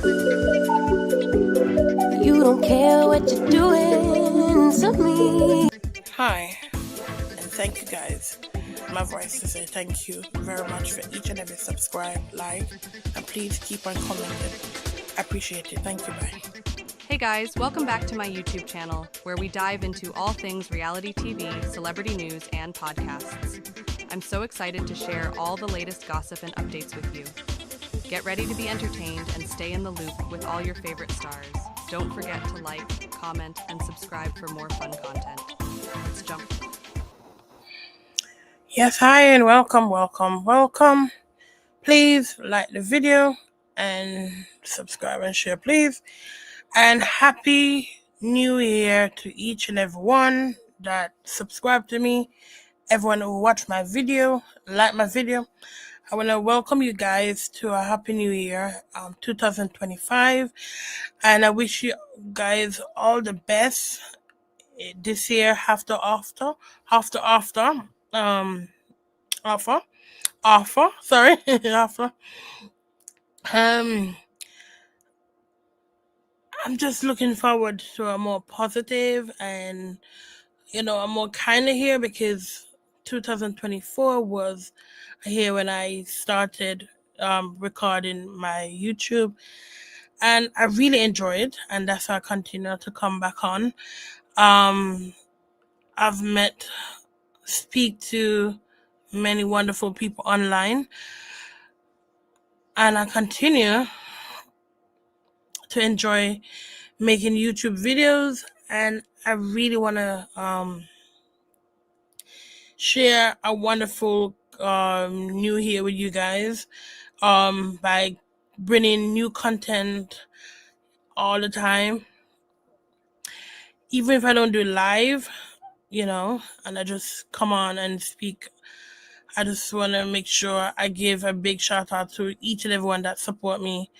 You don't care what you're doing to me. Hi, and thank you guys. My voice to say thank you very much for each and every subscribe, like, and please keep on commenting. I appreciate it. Thank you. Bye. Hey guys, welcome back to my YouTube channel, where we dive into all things reality TV, celebrity news, and podcasts. I'm so excited to share all the latest gossip and updates with you. Get ready to be entertained and stay in the loop with all your favorite stars. Don't forget to like, comment, and subscribe for more fun content. Let's jump. Yes, hi, and welcome. Please like the video and subscribe and share, please. And happy New Year to each and everyone that subscribed to me, everyone who watched my video, like my video. I want to welcome you guys to a happy New Year, 2025, and I wish you guys all the best this year. After, sorry, offer. I'm just looking forward to a more positive and a more kinder year, because 2024 was a year when I started recording my YouTube, and I really enjoyed, and that's why I continue to come back on. I've speak to many wonderful people online, and I continue to enjoy making YouTube videos, and I really want to share a wonderful new year with you guys by bringing new content all the time, even if I don't do live, and I just come on and speak. I just want to make sure I give a big shout out to each and everyone that support me.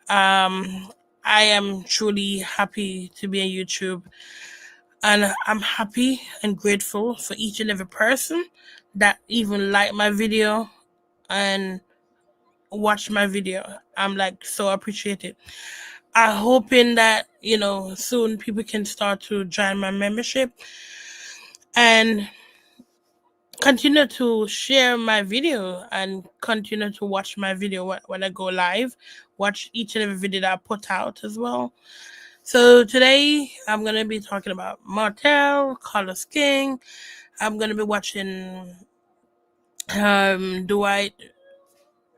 I am truly happy to be on YouTube, and I'm happy and grateful for each and every person that even like my video and watch my video. I'm so appreciated. I'm hoping that soon people can start to join my membership and continue to share my video and continue to watch my video when I go live. Watch each and every video that I put out as well. So today I'm gonna be talking about Martell, Carlos King. I'm gonna be watching Dwight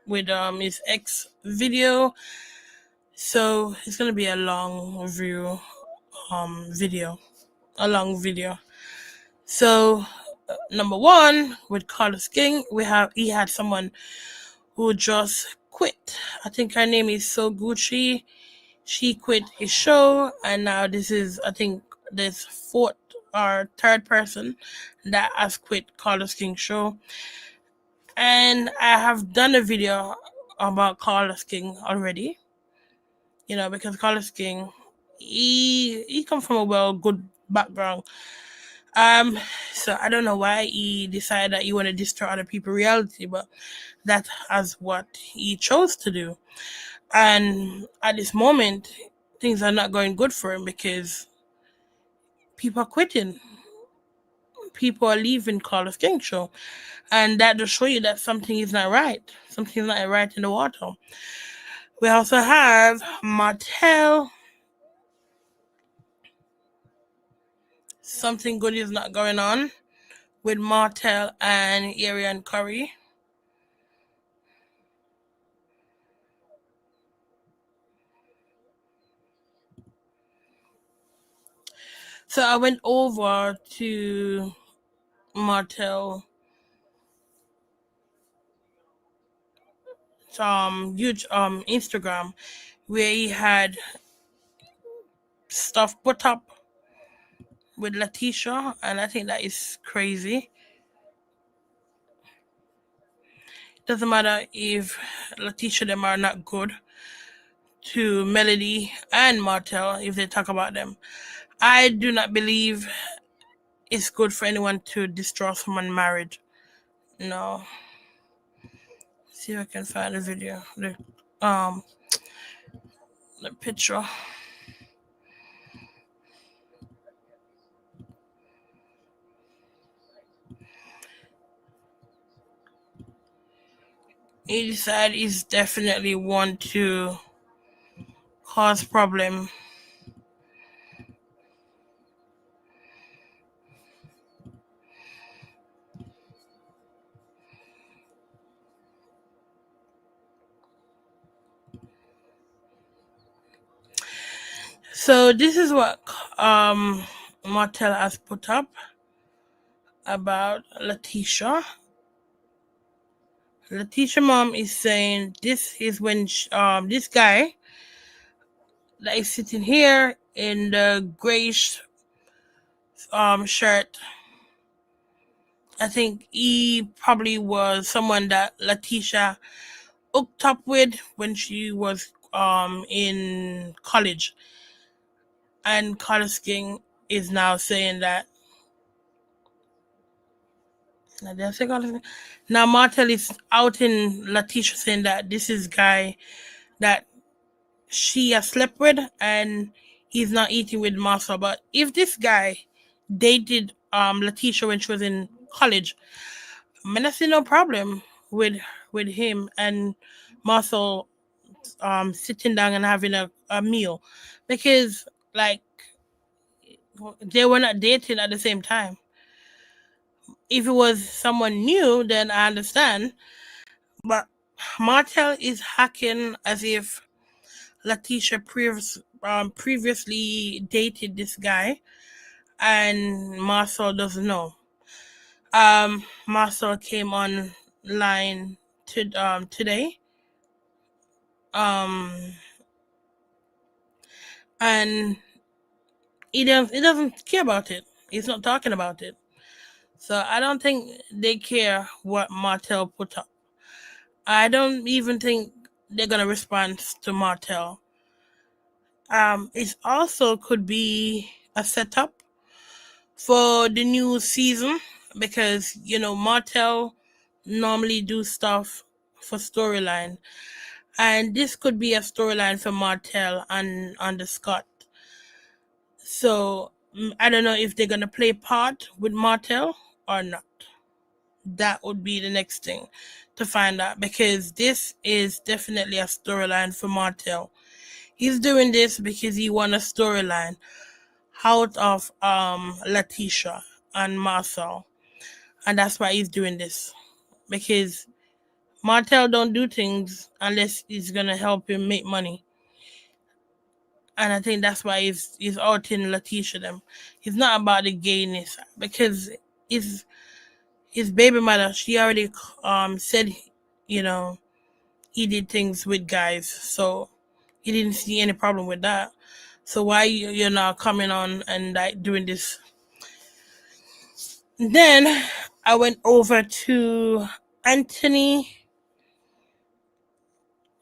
with his ex video. So it's gonna be a long video. A long video. So number one, with Carlos King, he had someone who just quit. I think her name is So Gucci. She quit his show, and now this is, I think, this fourth or third person that has quit Carlos King's show. And I have done a video about Carlos King already, because Carlos King, he come from a good background. So I don't know why he decided that he want to destroy other people's reality, but that is what he chose to do. And at this moment, things are not going good for him, because people are quitting. People are leaving Carlos King show. And that just show you that something is not right. Something is not right in the water. We also have Martell. Something good is not going on with Martell and Arionne Curry. So I went over to Martell huge Instagram, where he had stuff put up with Letitia, and I think that is crazy. Doesn't matter if Letitia them are not good to Melody and Martell if they talk about them. I do not believe it's good for anyone to destroy someone's marriage. No. See if I can find the video. The picture. He decided he's definitely want to cause problem. So this is what Martell has put up about Letitia. Letitia mom is saying this is when this guy that is sitting here in the grayish shirt. I think he probably was someone that Letitia hooked up with when she was in college. And Carlos King is now saying that. Now Martell is out in Letitia saying that this is guy that she has slept with and he's not eating with Marcel. But if this guy dated Letitia when she was in college, I mean, I see no problem with him and Marcel sitting down and having a meal, because like they were not dating at the same time. If it was someone new, then I understand. But Martell is hacking as if Letitia previously dated this guy, and Marcel doesn't know. Marcel came online today, and he doesn't care about it. He's not talking about it. So I don't think they care what Martell put up. I don't even think they're gonna respond to Martell. It also could be a setup for the new season, because Martell normally do stuff for storyline, and this could be a storyline for Martell and under Scott. So I don't know if they're gonna play part with Martell or not. That would be the next thing to find out, because this is definitely a storyline for Martell. He's doing this because he won a storyline out of Letitia and Marcel, and that's why he's doing this, because Martell don't do things unless it's gonna help him make money, and I think that's why he's outing Letitia them. He's not about the gayness, because his baby mother, she already said, he did things with guys, so he didn't see any problem with that. So why you're not coming on and like doing this? Then I went over to Anthony.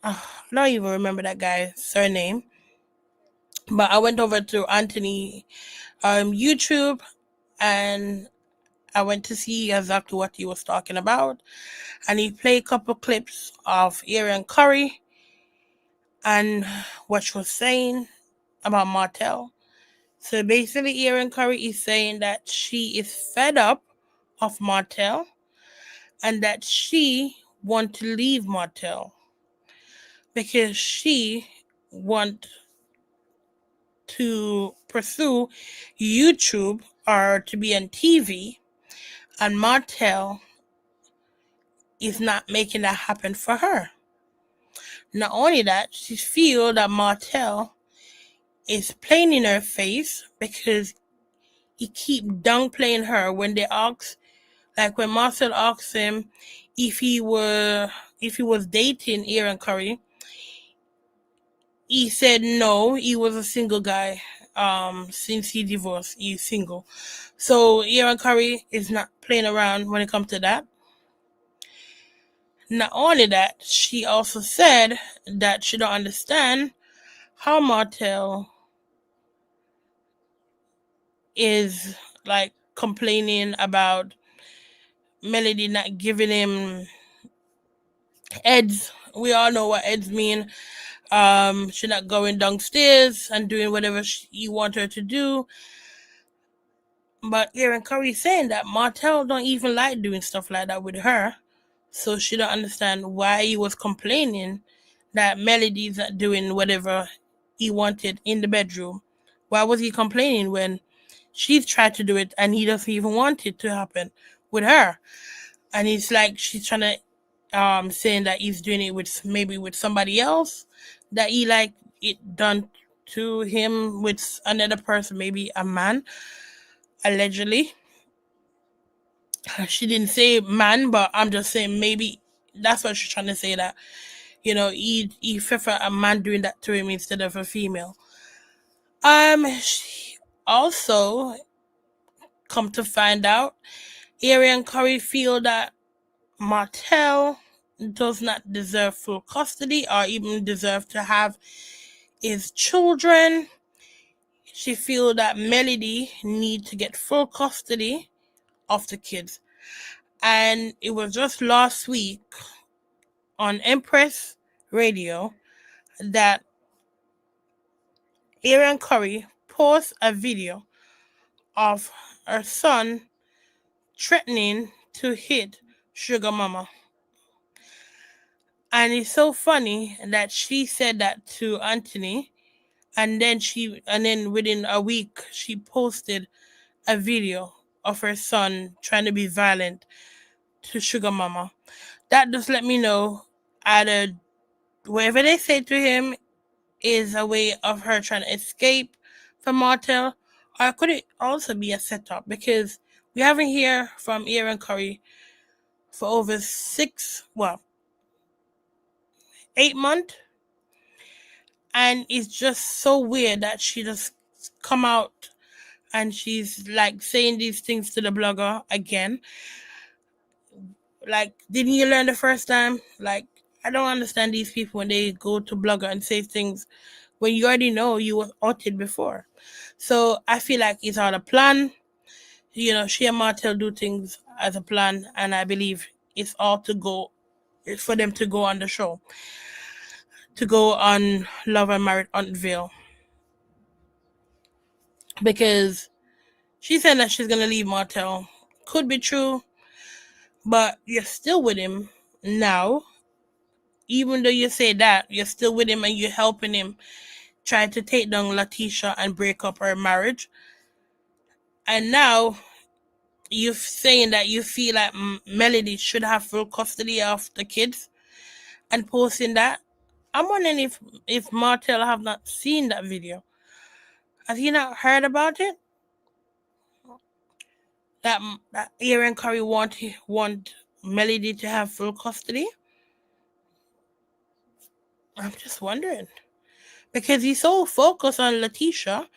I don't even remember that guy's surname, but I went over to Anthony YouTube, and I went to see exactly what he was talking about, and he played a couple clips of Arionne Curry and what she was saying about Martell. So basically, Arionne Curry is saying that she is fed up of Martell and that she want to leave Martell because she want to pursue YouTube or to be on TV, and Martell is not making that happen for her. Not only that, she feel that Martell is playing in her face because he keep downplaying her when they ask, like when Marcel asked him if he was dating Arionne Curry, he said no, he was a single guy. Since he divorced, he's single. So Arionne Curry is not playing around when it comes to that. Not only that, she also said that she don't understand how Martell is like complaining about Melody not giving him eds. We all know what eds mean. She not going downstairs and doing whatever you want her to do. But Arionne Curry saying that Martell don't even like doing stuff like that with her. So she don't understand why he was complaining that Melody's not doing whatever he wanted in the bedroom. Why was he complaining when she's tried to do it and he doesn't even want it to happen with her? And it's like she's trying to saying that he's doing it with maybe with somebody else, that he like it done to him with another person, maybe a man, allegedly. She didn't say man, but I'm just saying maybe that's what she's trying to say, that he prefer a man doing that to him instead of a female. She also come to find out, Arionne Curry feel that Martell does not deserve full custody or even deserve to have his children. She feel that Melody need to get full custody of the kids. And it was just last week on Empress Radio that Arionne Curry posted a video of her son threatening to hit Sugar Mama. And it's so funny that she said that to Anthony, and then within a week she posted a video of her son trying to be violent to Sugar Mama. That just let me know either whatever they say to him is a way of her trying to escape from Martell, or could it also be a setup? Because we haven't heard from Arionne Curry for over 8 months, and it's just so weird that she just come out and she's like saying these things to the blogger again. Like, didn't you learn the first time? Like, I don't understand these people when they go to blogger and say things when you already know you were outed before. So I feel like it's all a plan. She and Martell do things as a plan, and I believe it's all it's for them to go on the show, to go on Love and Married Huntsville. Because she said that she's gonna leave Martell. Could be true, but you're still with him now. Even though you say that, you're still with him and you're helping him try to take down Letitia and break up her marriage. And now you're saying that you feel like Melody should have full custody of the kids and posting that. I'm wondering if Martell have not seen that video. Has he not heard about it? That Arionne Curry want Melody to have full custody? I'm just wondering. Because he's so focused on Letitia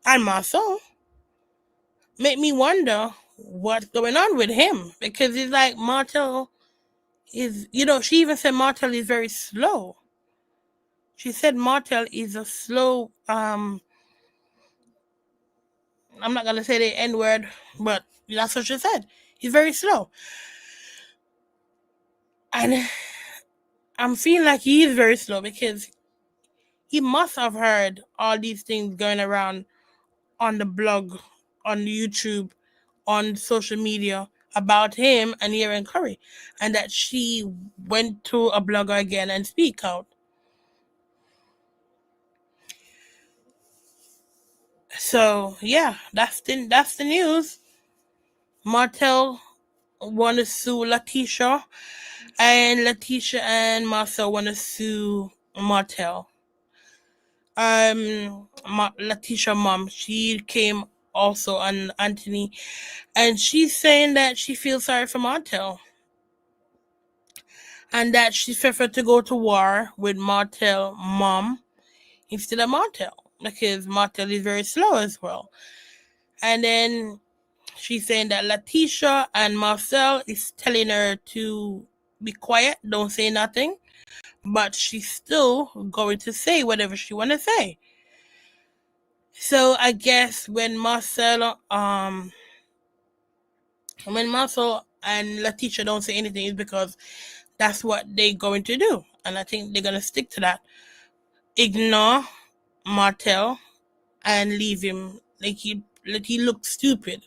and Marcel. Make me wonder what's going on with him. Because it's like Martell is, she even said Martell is very slow. She said Martell is a slow, I'm not going to say the N word, but that's what she said. He's very slow. And I'm feeling like he is very slow because he must have heard all these things going around on the blog, on YouTube, on social media about him and Arionne Curry, and that she went to a blogger again and speak out. So yeah, that's the news. Martell want to sue Letitia, and Letitia and Marcel want to sue Martell. Letitia mom, she came also on Anthony, and she's saying that she feels sorry for Martell, and that she preferred to go to war with Martell mom instead of Martell, because Martell is very slow as well. And then she's saying that Letitia and Marcel is telling her to be quiet, don't say nothing, but she's still going to say whatever she want to say. So I guess when Marcel and Letitia don't say anything, is because that's what they're going to do, and I think they're going to stick to that. ignore Martell and leave him like he looked stupid.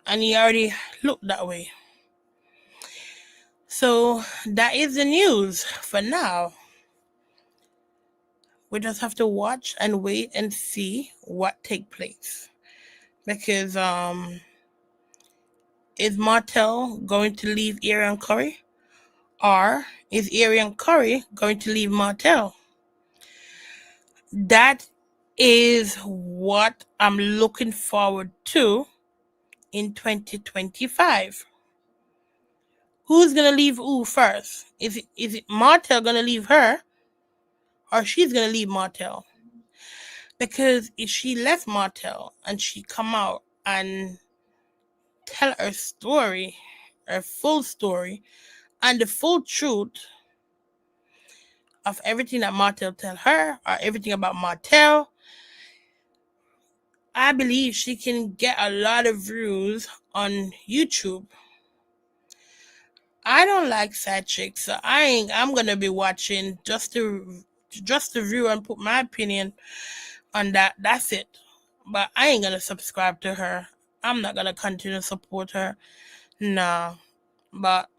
And he already looked that way. So that is the news for now. We just have to watch and wait and see what take place. Because is Martell going to leave Arionne Curry? Or is Arionne Curry going to leave Martell? That is what I'm looking forward to in 2025. Who's gonna leave who first? Is it Martell gonna leave her, or she's gonna leave Martell? Because if she left Martell and she come out and tell her story, her full story, and the full truth of everything that Martell tell her, or everything about Martell, I believe she can get a lot of views on YouTube. I don't like side chicks, so I'm gonna be watching just to view and put my opinion on that. That's it. But I ain't gonna subscribe to her. I'm not gonna continue to support her. Nah. But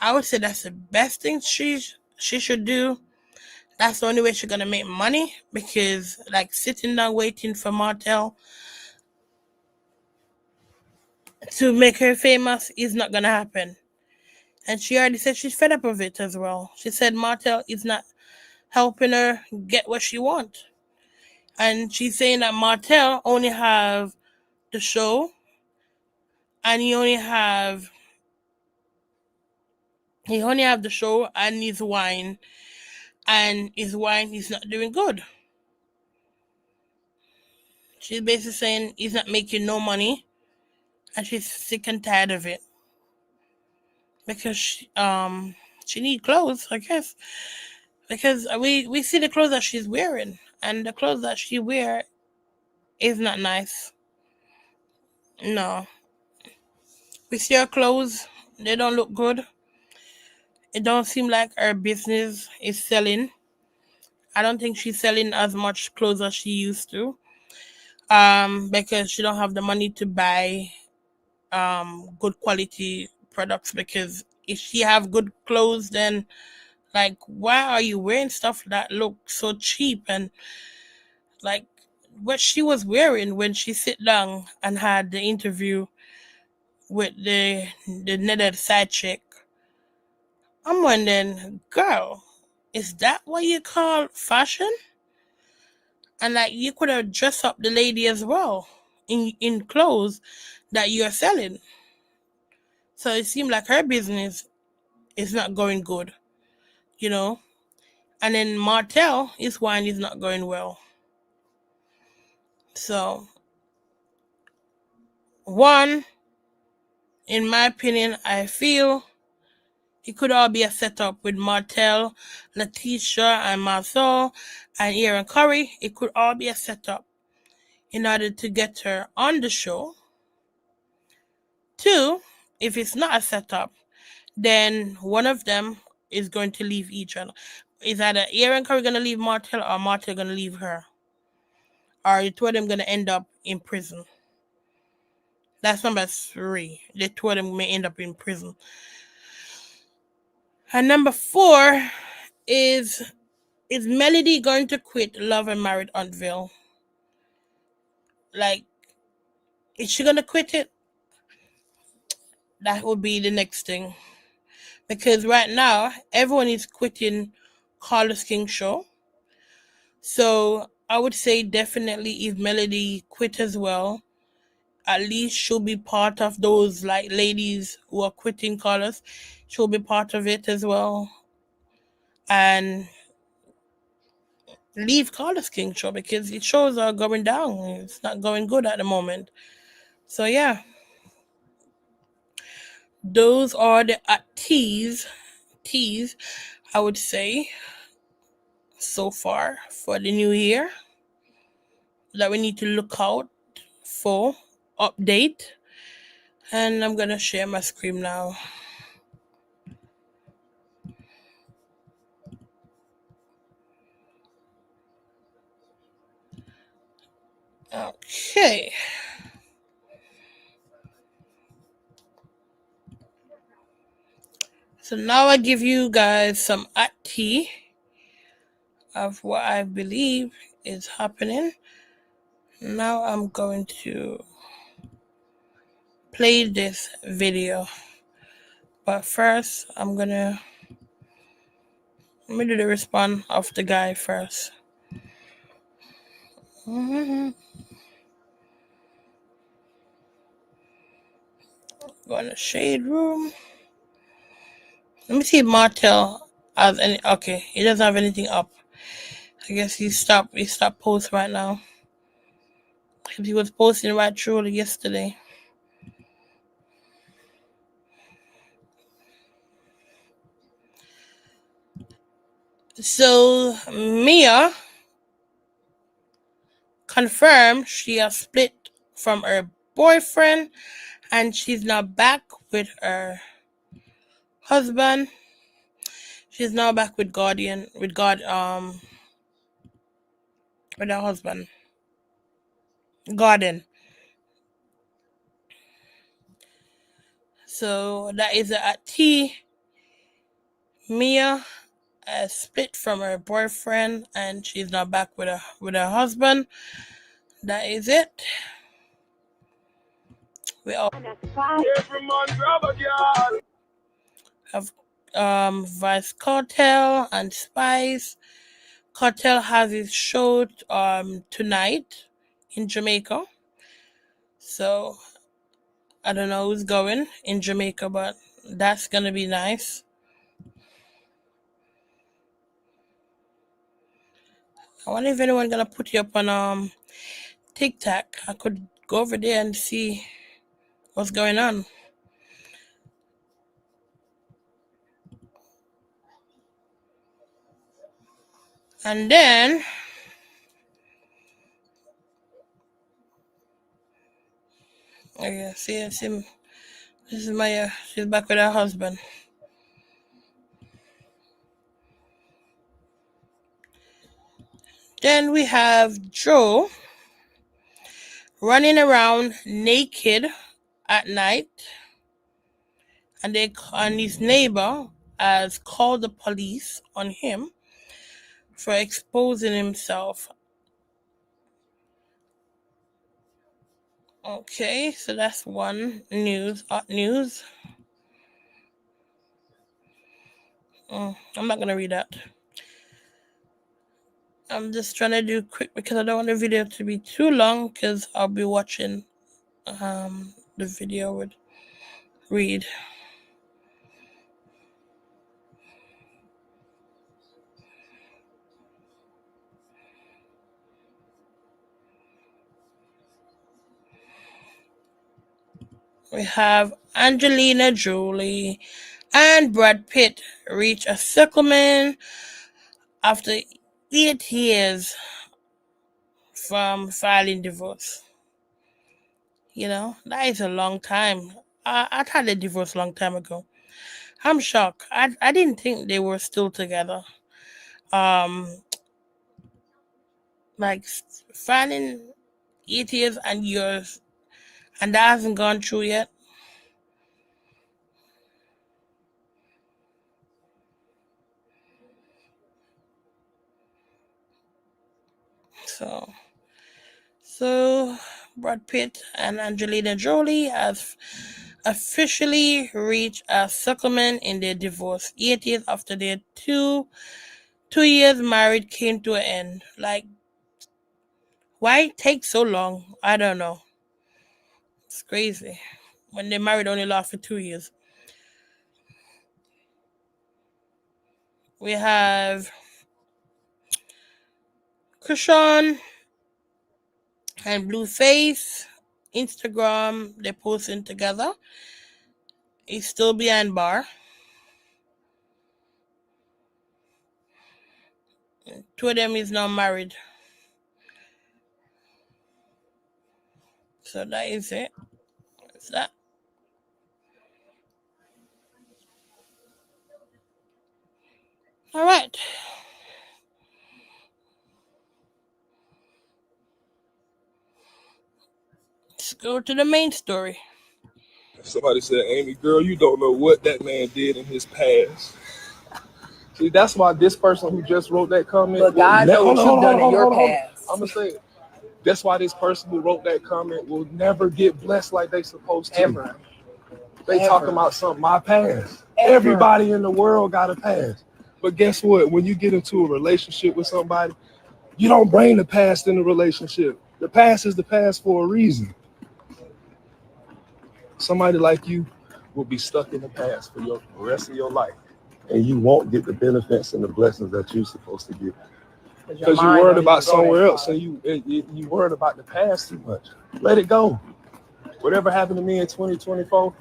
I would say that's the best thing she should do. That's the only way she's gonna make money, because like sitting down waiting for Martell to make her famous is not gonna happen. And she already said she's fed up of it as well. She said Martell is not helping her get what she wants. And she's saying that Martell only have the show, and he only have the show and his wine, and his wine is not doing good. She's basically saying he's not making no money, and she's sick and tired of it, because she need clothes, I guess, because we see the clothes that she's wearing, and the clothes that she wear is not nice. No, we see her clothes; they don't look good. It don't seem like her business is selling. I don't think she's selling as much clothes as she used to. Because she don't have the money to buy good quality products. Because if she have good clothes, then like, why are you wearing stuff that look so cheap? And like what she was wearing when she sit down and had the interview with the netted side chick, I'm wondering, girl, is that what you call fashion? And like, you could have dressed up the lady as well in clothes that you're selling. So it seemed like her business is not going good, you know. And then Martell, his wine is not going well. So one, in my opinion, I feel it could all be a setup with Martell, Letitia, and Marceau, and Arionne Curry. It could all be a setup in order to get her on the show. Two, if it's not a setup, then one of them is going to leave each other. Is either Arionne Curry going to leave Martell, or Martell going to leave her? Or the two of them going to end up in prison? That's number three. The two of them may end up in prison. And number four is Melody going to quit Love and Married Huntsville? Like, is she going to quit it? That would be the next thing. Because right now, everyone is quitting Carlos King show. So I would say definitely if Melody quit as well, at least she'll be part of those like ladies who are quitting Carlos. She'll be part of it as well. And leave Carlos King show, because the shows are going down. It's not going good at the moment. So yeah. Those are the teas I would say so far for the new year that we need to look out for update. And I'm gonna share my screen now. Okay. So now I give you guys some tea of what I believe is happening. Now I'm going to play this video. But first, let me do the response of the guy first. Mm-hmm. Go in the shade room. Let me see if Martell has any. Okay, he doesn't have anything up. I guess he stopped post right now. He was posting right through yesterday. So Mia confirmed she has split from her boyfriend and she's now back with her husband. She's now back with with her husband. Garden. So that is a T. Mia split from her boyfriend and she's now back with her husband. That is it. We all have Vice Cartel and Spice. Cartel has his show tonight in Jamaica. So I don't know who's going in Jamaica, but that's gonna be nice. I wonder if anyone gonna put you up on TikTok. I could go over there and see what's going on. And then okay, see him. This is Maya. She's back with her husband. Then we have Joe running around naked at night, and his neighbor has called the police on him for exposing himself. Okay, so that's one news. News. I'm not gonna read that. I'm just trying to do quick because I don't want the video to be too long because I'll be watching the video with Reed. We have Angelina Jolie and Brad Pitt reach a settlement after 8 years from filing divorce. You know, that is a long time. I had a divorce a long time ago. I'm shocked. I didn't think they were still together. Like filing 8 years and years, and that hasn't gone through yet. So Brad Pitt and Angelina Jolie have officially reached a settlement in their divorce 8 years after their two years married came to an end. Like, why take so long? I don't know. It's crazy. When they married only last for 2 years. We have Krishan and Blueface. Instagram, they're posting together. He's still behind bar. Two of them is now married. So that is it. That's that. All right. go to the main story. Somebody said, Amy, girl, you don't know what that man did in his past. See, that's why this person who just wrote that comment. But God knows what you've done in your past. I'm going to say it. That's why this person who wrote that comment will never get blessed like they supposed to. Ever. They talking about something, my past. Everybody in the world got a past. But guess what? When you get into a relationship with somebody, you don't bring the past in the relationship. The past is the past for a reason. Somebody like you will be stuck in the past for the rest of your life. And you won't get the benefits and the blessings that you're supposed to get. Because you're worried about somewhere else and you worried about the past too much. Let it go. Whatever happened to me in 2024,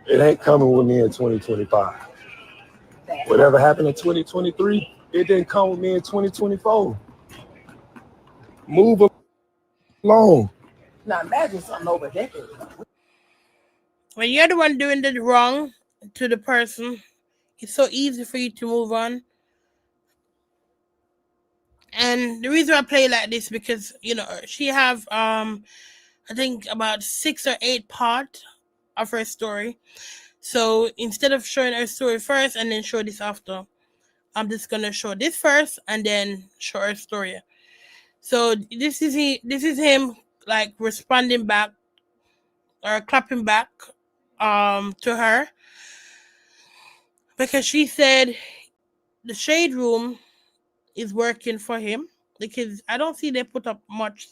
it ain't coming with me in 2025. Whatever happened in 2023, it didn't come with me in 2024. Move along. Now imagine something over a decade ago. When you're the one doing the wrong to the person, it's so easy for you to move on. And the reason I play like this because she have I think about 6 or 8 parts of her story. So instead of showing her story first and then show this after, I'm just gonna show this first and then show her story. So this is him like responding back or clapping back to her because she said the shade room is working for him because I don't see they put up much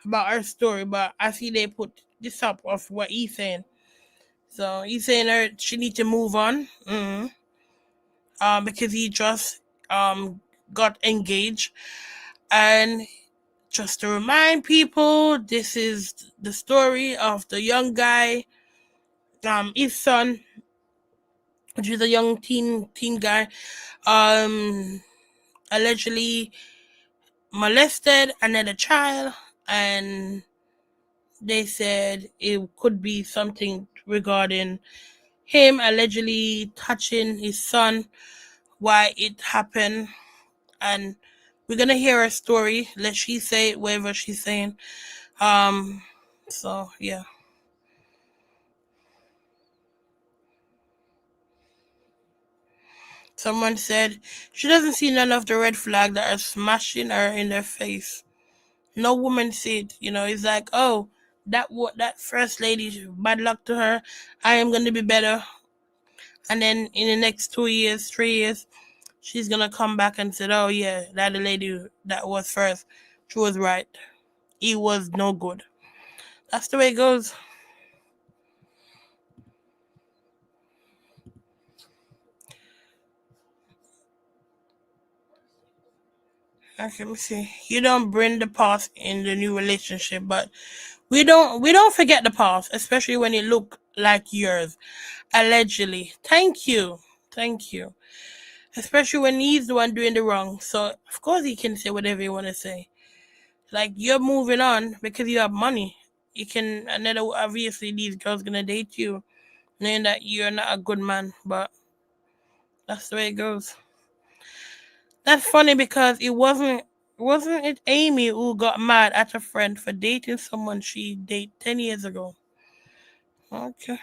about her story, but I see they put this up of what he's saying. So he's saying she need to move on because he just got engaged. And just to remind people, this is the story of the young guy, his son, which is a young teen guy, allegedly molested another child, and they said it could be something regarding him allegedly touching his son, why it happened, and we're gonna hear her story. Let she say it, whatever she's saying. So yeah. Someone said she doesn't see none of the red flags that are smashing her in their face. No woman see it. It's like, oh, that first lady, bad luck to her. I am gonna be better. And then in the next 2 years, 3 years, she's gonna come back and say, oh yeah, that the lady that was first, she was right. He was no good. That's the way it goes. Okay, let me see. You don't bring the past in the new relationship, but we don't forget the past, especially when it look like yours. Allegedly. Thank you. Especially when he's the one doing the wrong. So of course he can say whatever he wanna say. Like you're moving on because you have money. You can another obviously these girls gonna date you, knowing that you're not a good man, but that's the way it goes. That's funny because it wasn't it Amy who got mad at a friend for dating someone she dated 10 years ago. Okay.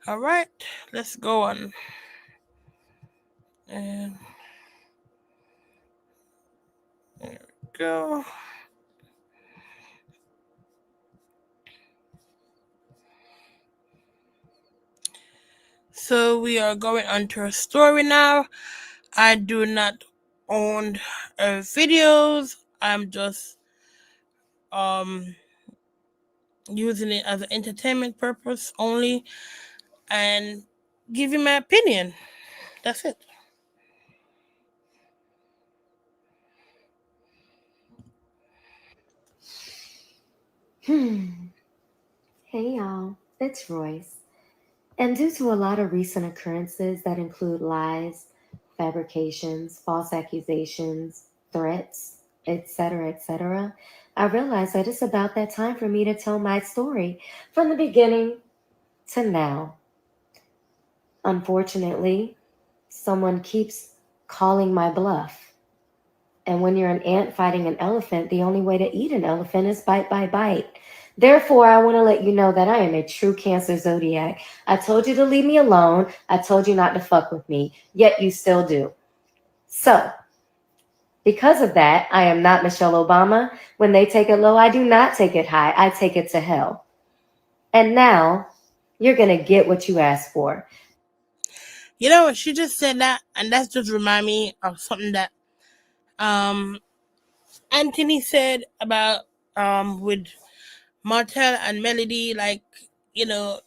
Alright, let's go on. And there we go. So we are going on to a story now. I do not own videos. I'm just using it as an entertainment purpose only and giving my opinion. That's it. Hey y'all, it's Royce. And due to a lot of recent occurrences that include lies, fabrications, false accusations, threats, etc., I realized that it's about that time for me to tell my story from the beginning to now. Unfortunately, someone keeps calling my bluff. And when you're an ant fighting an elephant, the only way to eat an elephant is bite by bite. Therefore, I want to let you know that I am a true Cancer zodiac. I told you to leave me alone. I told you not to fuck with me, yet you still do. So, because of that, I am not Michelle Obama. When they take it low, I do not take it high. I take it to hell. And now, you're going to get what you asked for. You know, she just said that, and that just remind me of something that Anthony said about with Martell and Melody. Like, you know,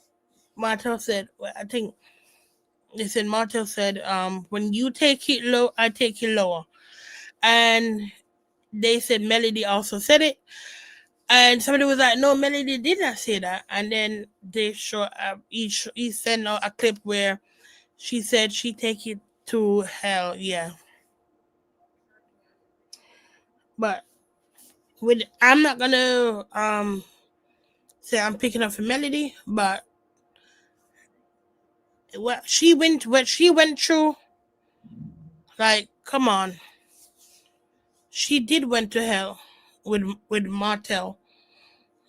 Martell said, well, I think they said Martell said, when you take it low, I take it lower. And they said Melody also said it. And somebody was like, no, Melody did not say that. And then they show he sent out a clip where she said she take it to hell. Yeah. But with I'm not gonna say I'm picking up for Melody, but what she went through, like, come on. She did went to hell with Martell.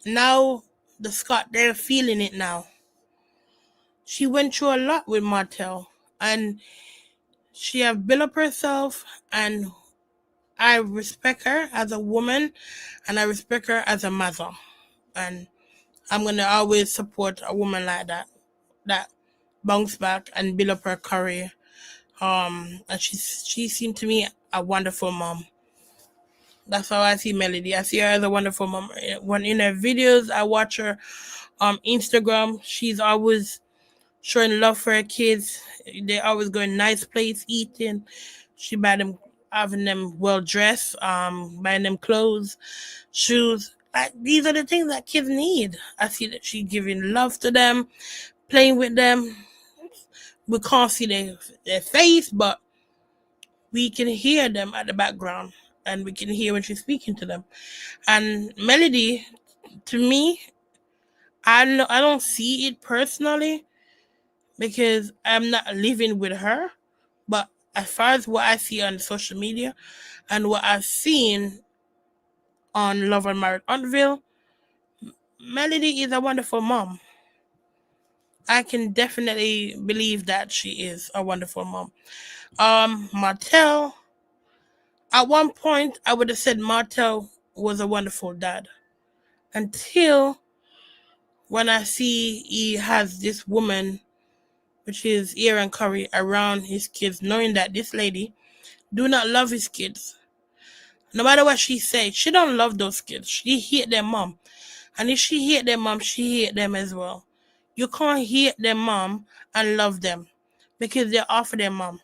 Now the Scott, they're feeling it now. She went through a lot with Martell, and she have built up herself, and I respect her as a woman, and I respect her as a mother, and I'm gonna always support a woman like that bounce back and build up her career. And she seemed to me a wonderful mom. That's how I see Melody. I see her as a wonderful mom. When in her videos, I watch her Instagram. She's always showing love for her kids. They always going nice place eating. She buy them, having them well dressed, buying them clothes, shoes. Like, these are the things that kids need. I see that she giving love to them, playing with them. We can't see their face, but we can hear them at the background, and we can hear when she's speaking to them. And Melody, to me, I don't see it personally because I'm not living with her. But as far as what I see on social media and what I've seen on Love and Married Huntsville, Melody is a wonderful mom. I can definitely believe that she is a wonderful mom. Martell, at one point, I would have said Martell was a wonderful dad. Until when I see he has this woman, which is Arionne Curry, around his kids, knowing that this lady do not love his kids. No matter what she say, she don't love those kids. She hate their mom. And if she hate their mom, she hate them as well. You can't hate their mom and love them because they're off of their mom.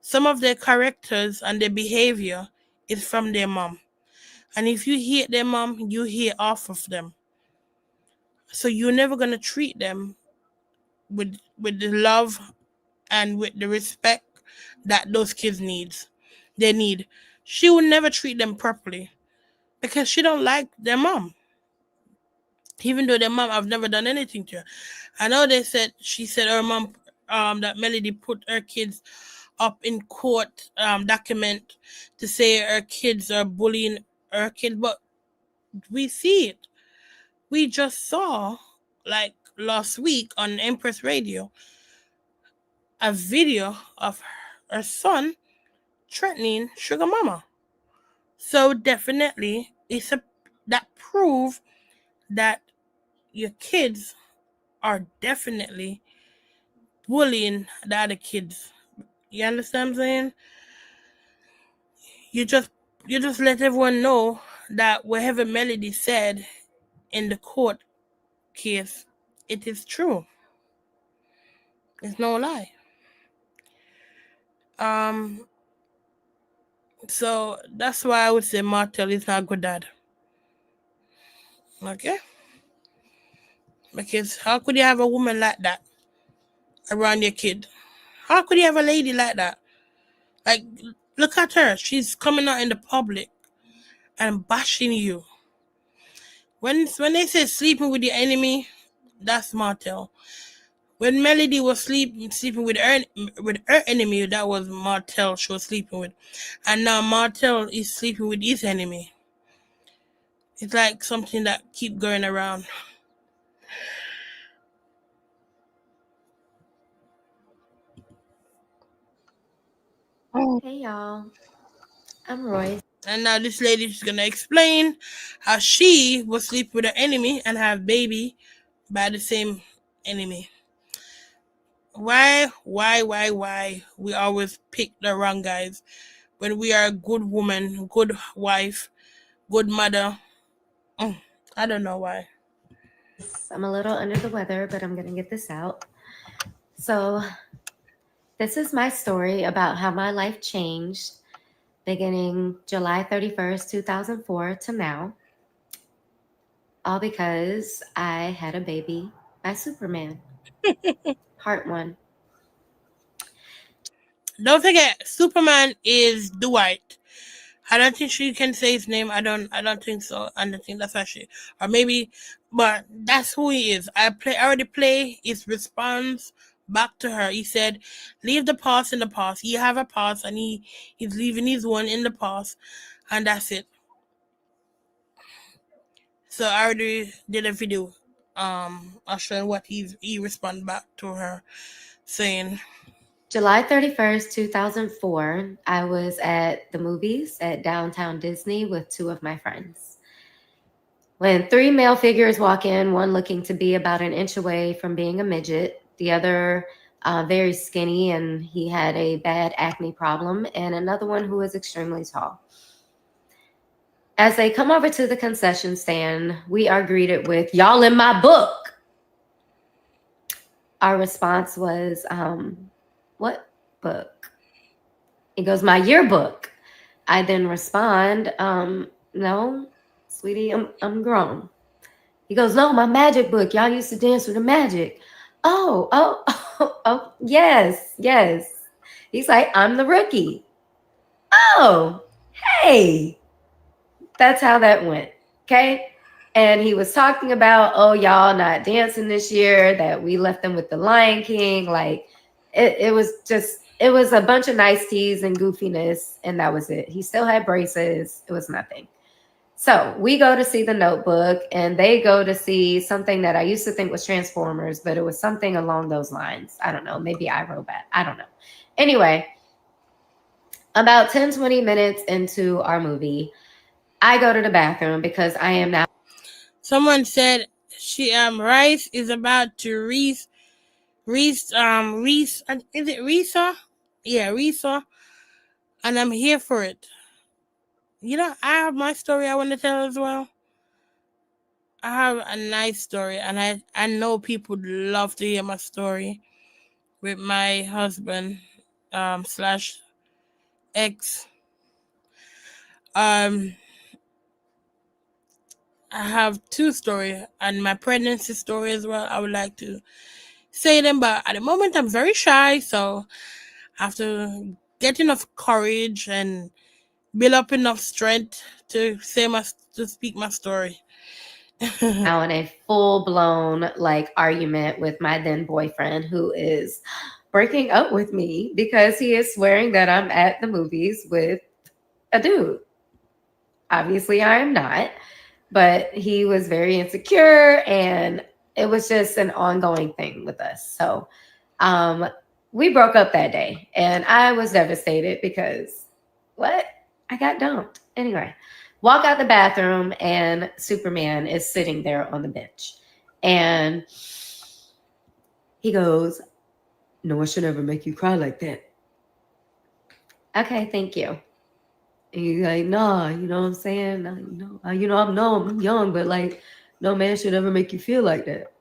Some of their characters and their behavior is from their mom. And if you hate their mom, you hate off of them. So you're never gonna treat them with the love and with the respect that those kids they need. She would never treat them properly because she don't like their mom. Even though their mom have never done anything to her. I know she said her mom that Melody put her kids up in court document to say her kids are bullying her kids, but we see it. We just saw, like last week on Empress Radio, a video of her son threatening Sugar Mama. So definitely, that prove that your kids are definitely bullying the other kids. You understand what I'm saying? You just let everyone know that whatever Melody said in the court case, it is true. It's no lie. So that's why I would say Martell is not a good dad. Okay? Because how could you have a woman like that around your kid? How could you have a lady like that? Like, look at her. She's coming out in the public and bashing you. When they say sleeping with your enemy, that's Martell. When Melody was sleeping with her enemy, that was Martell she was sleeping with. And now Martell is sleeping with his enemy. It's like something that keep going around. Hey y'all, I'm Royce. And now this lady is gonna explain how she was sleeping with her enemy and have baby by the same enemy. Why? We always pick the wrong guys when we are a good woman, good wife, good mother. I don't know why. I'm a little under the weather, but I'm gonna get this out. So, this is my story about how my life changed beginning July 31st, 2004 to now. All because I had a baby by Superman. Part 1. Don't forget, Superman is Dwight. I don't think she can say his name. I don't think so. I don't think that's why she, or maybe, but that's who he is. I already play his response back to her. He said, "Leave the past in the past. You have a past, and he's leaving his one in the past, and that's it." So I already did a video, showing what he responded back to her, saying, July 31st, 2004, I was at the movies at Downtown Disney with 2 of my friends. When 3 male figures walk in, one looking to be about an inch away from being a midget, the other very skinny and he had a bad acne problem, and another one who was extremely tall. As they come over to the concession stand, we are greeted with, "Y'all in my book." Our response was, "What book?" He goes, "My yearbook." I then respond, "No, sweetie, I'm grown." He goes, "No, my magic book. Y'all used to dance with the magic." Oh, yes. He's like, "I'm the rookie." Oh, hey. That's how that went. Okay. And he was talking about, "Oh, y'all not dancing this year, that we left them with the Lion King." Like it was a bunch of nice teas and goofiness, and that was it. He still had braces. It was nothing. So we go to see The Notebook, and they go to see something that I used to think was Transformers, but it was something along those lines. I don't know. Maybe iRobot. I don't know. Anyway, about 10-20 minutes into our movie, I go to the bathroom because I am now. Someone said Rice is about to Reese, is it Risa? Yeah, Risa, and I'm here for it. I have my story I want to tell as well. I have a nice story, and I know people would love to hear my story with my husband, slash ex. Um, I have 2 stories and my pregnancy story as well. I would like to say them, but at the moment I'm very shy, so I have to get enough courage and build up enough strength to speak my story. Now in a full-blown like argument with my then boyfriend, who is breaking up with me because he is swearing that I'm at the movies with a dude. Obviously I am not, but he was very insecure, and it was just an ongoing thing with us. So we broke up that day, and I was devastated because what? I got dumped. Anyway, walk out the bathroom, and Superman is sitting there on the bench. And he goes, "No one should ever make you cry like that." Okay, thank you. And he's like, "Nah, you know what I'm saying? Nah, I'm young, but like, no man should ever make you feel like that."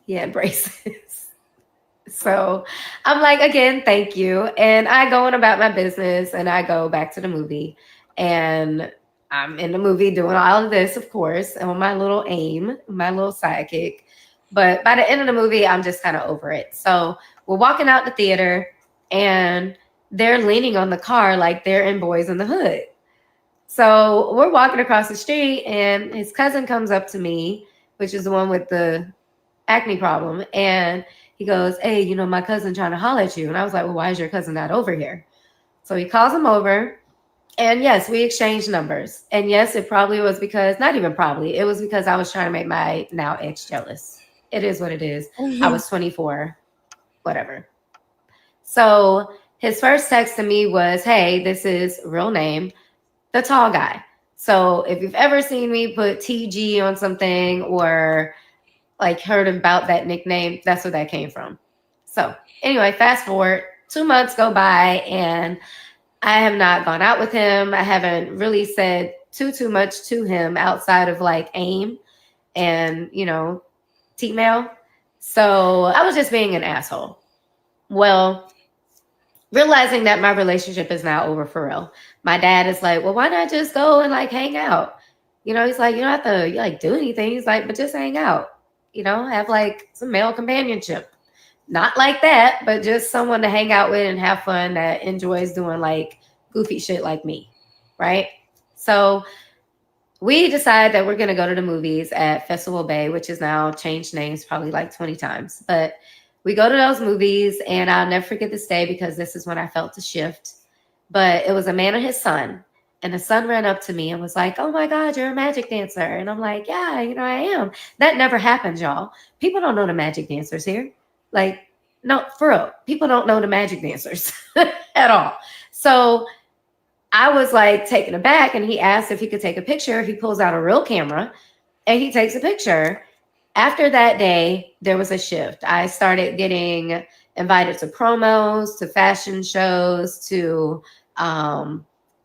He had braces. So I'm like, "Again, thank you." And I go on about my business, and I go back to the movie, and I'm in the movie doing all of this, of course, on my little aim, my little sidekick. But by the end of the movie, I'm just kind of over it. So we're walking out the theater, and they're leaning on the car like they're in Boys in the Hood. So we're walking across the street, and his cousin comes up to me, which is the one with the acne problem. And he goes, hey, you know, my cousin trying to holler at you. And I was like, well, why is your cousin not over here? So he calls him over. And yes, we exchanged numbers. And yes, it probably was because, not even probably, it was because I was trying to make my now ex jealous. It is what it is. I was 24, whatever. So his first text to me was, hey, this is real name, the tall guy. So if you've ever seen me put TG on something or like heard about that nickname, that's where that came from. So anyway, fast forward, 2 months go by and I have not gone out with him. I haven't really said too much to him outside of like AIM and, you know, T-mail. So I was just being an asshole. Well, realizing that my relationship is now over for real. My dad is like, well, why not just go and like hang out? You know, he's like, you don't have to like do anything. He's like, but just hang out, you know, have like some male companionship. Not like that, but just someone to hang out with and have fun that enjoys doing like goofy shit like me. Right. So we decide that we're going to go to the movies at Festival Bay, which is now changed names probably like 20 times. But we go to those movies and I'll never forget this day because this is when I felt the shift. But it was a man and his son. And the son ran up to me and was like, oh my God, you're a magic dancer. And I'm like, yeah, you know, I am. That never happens, y'all. People don't know the magic dancers here. Like, no, for real. People don't know the magic dancers at all. So I was like taken aback and he asked if he could take a picture. He pulls out a real camera and he takes a picture. After that day, there was a shift. I started getting invited to promos, to fashion shows, to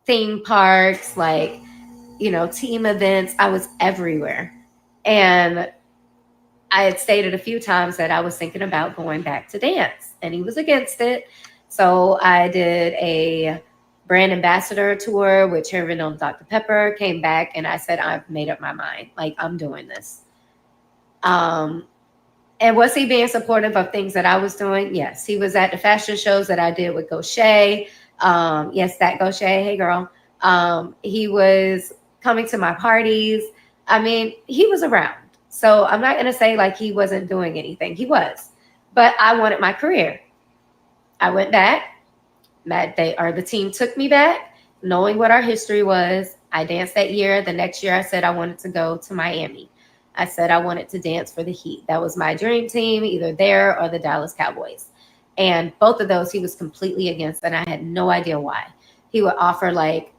theme parks, like, you know, team events. I was everywhere. And I had stated a few times that I was thinking about going back to dance and he was against it. So I did a brand ambassador tour with Cherry Vanilla Dr. Pepper, came back and I said, I've made up my mind. Like, I'm doing this. And was he being supportive of things that I was doing? Yes. He was at the fashion shows that I did with Gaucher. Yes, that Gaucher. Hey, girl. He was coming to my parties. I mean, he was around. So I'm not going to say like he wasn't doing anything. He was. But I wanted my career. I went back. The team took me back, knowing what our history was. I danced that year. The next year, I said I wanted to go to Miami. I said I wanted to dance for the Heat. That was my dream team, either there or the Dallas Cowboys. And both of those he was completely against, and I had no idea why. He would offer like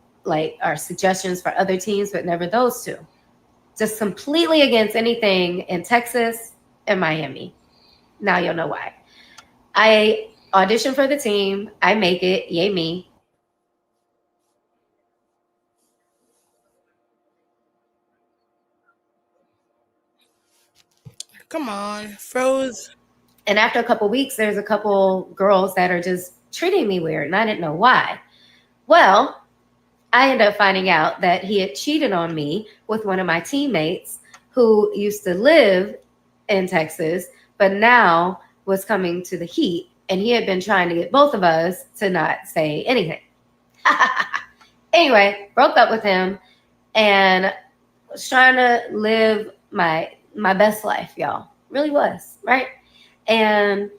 our suggestions for other teams, but never those two. Just completely against anything in Texas and Miami. Now you'll know why. I audition for the team. I make it. Yay me. Come on, froze. And after a couple weeks, there's a couple girls that are just treating me weird, and I didn't know why. Well, I ended up finding out that he had cheated on me with one of my teammates who used to live in Texas, but now was coming to the Heat, and he had been trying to get both of us to not say anything. Anyway, broke up with him and was trying to live my best life, y'all. Really was, right? And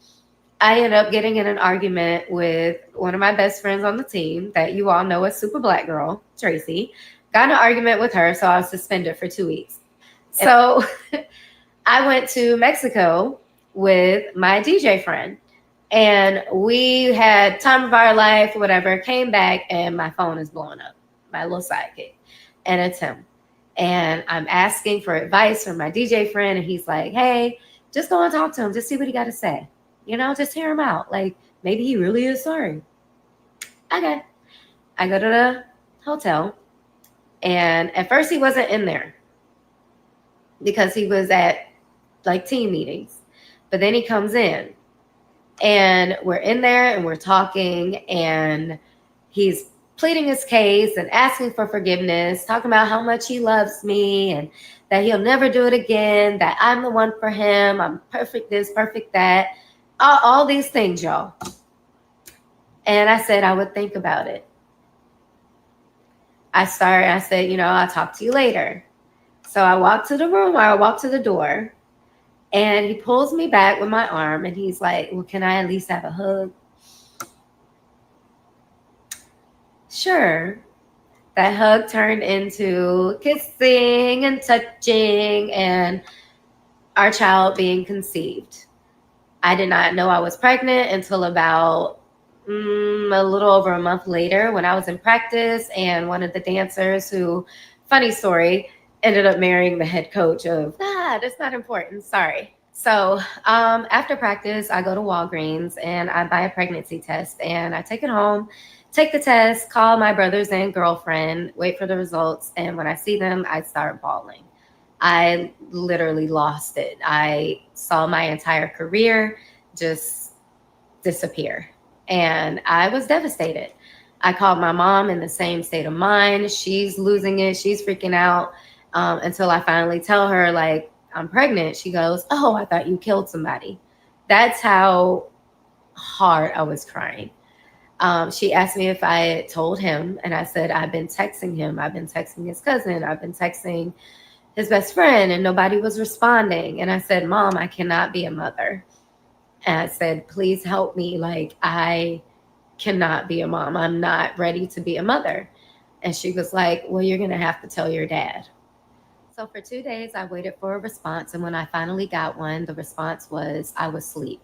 I ended up getting in an argument with one of my best friends on the team that you all know as Super Black Girl, Tracy. Got in an argument with her, so I was suspended for 2 weeks. So I went to Mexico with my DJ friend, and we had time of our life, whatever. Came back, and my phone is blowing up, my little sidekick, and it's him. And I'm asking for advice from my DJ friend, and he's like, hey, just go and talk to him. Just see what he got to say. You know, just hear him out. Like, maybe he really is sorry. Okay. I go to the hotel, and at first he wasn't in there because he was at, like, team meetings. But then he comes in, and we're in there, and we're talking, and he's pleading his case and asking for forgiveness, talking about how much he loves me and that he'll never do it again, that I'm the one for him, I'm perfect this, perfect that, all these things, y'all. And I said I would think about it. I said, you know, I'll talk to you later. So I walked to the room, or I walked to the door, And he pulls me back with my arm and he's like, well, can I at least have a hug? Sure. That hug turned into kissing and touching and our child being conceived. I did not know I was pregnant until about a little over a month later when I was in practice, and one of the dancers who, funny story, ended up marrying the head coach of, that's not important, sorry. So after practice, I go to Walgreens and I buy a pregnancy test and I take it home, take the test, call my brothers and girlfriend, wait for the results. And when I see them, I start bawling. I literally lost it. I saw my entire career just disappear. And I was devastated. I called my mom in the same state of mind. She's losing it. She's freaking out until I finally tell her, like, I'm pregnant. She goes, oh, I thought you killed somebody. That's how hard I was crying. She asked me if I had told him. And I said, I've been texting him. I've been texting his cousin. I've been texting his best friend, and nobody was responding. And I said, Mom, I cannot be a mother. And I said, please help me. Like, I cannot be a mom. I'm not ready to be a mother. And she was like, well, you're going to have to tell your dad. So for 2 days, I waited for a response. And when I finally got one, the response was, I was asleep.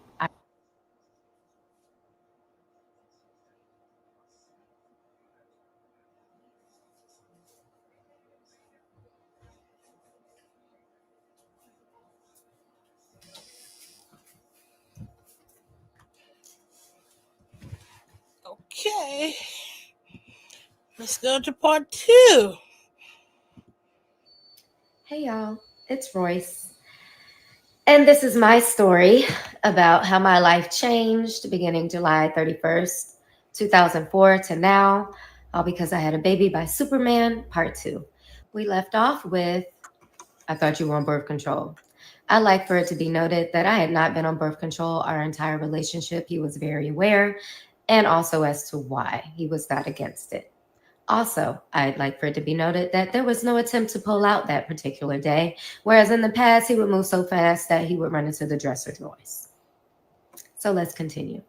Okay. Let's go to part 2. Hey, y'all. It's Royce. And this is my story about how my life changed beginning July 31st, 2004 to now, all because I had a baby by Superman, part 2. We left off with, I thought you were on birth control. I'd like for it to be noted that I had not been on birth control our entire relationship. He was very aware, and also as to why he was not against it. Also, I'd like for it to be noted that there was no attempt to pull out that particular day, whereas in the past, he would move so fast that he would run into the dresser drawers. So let's continue.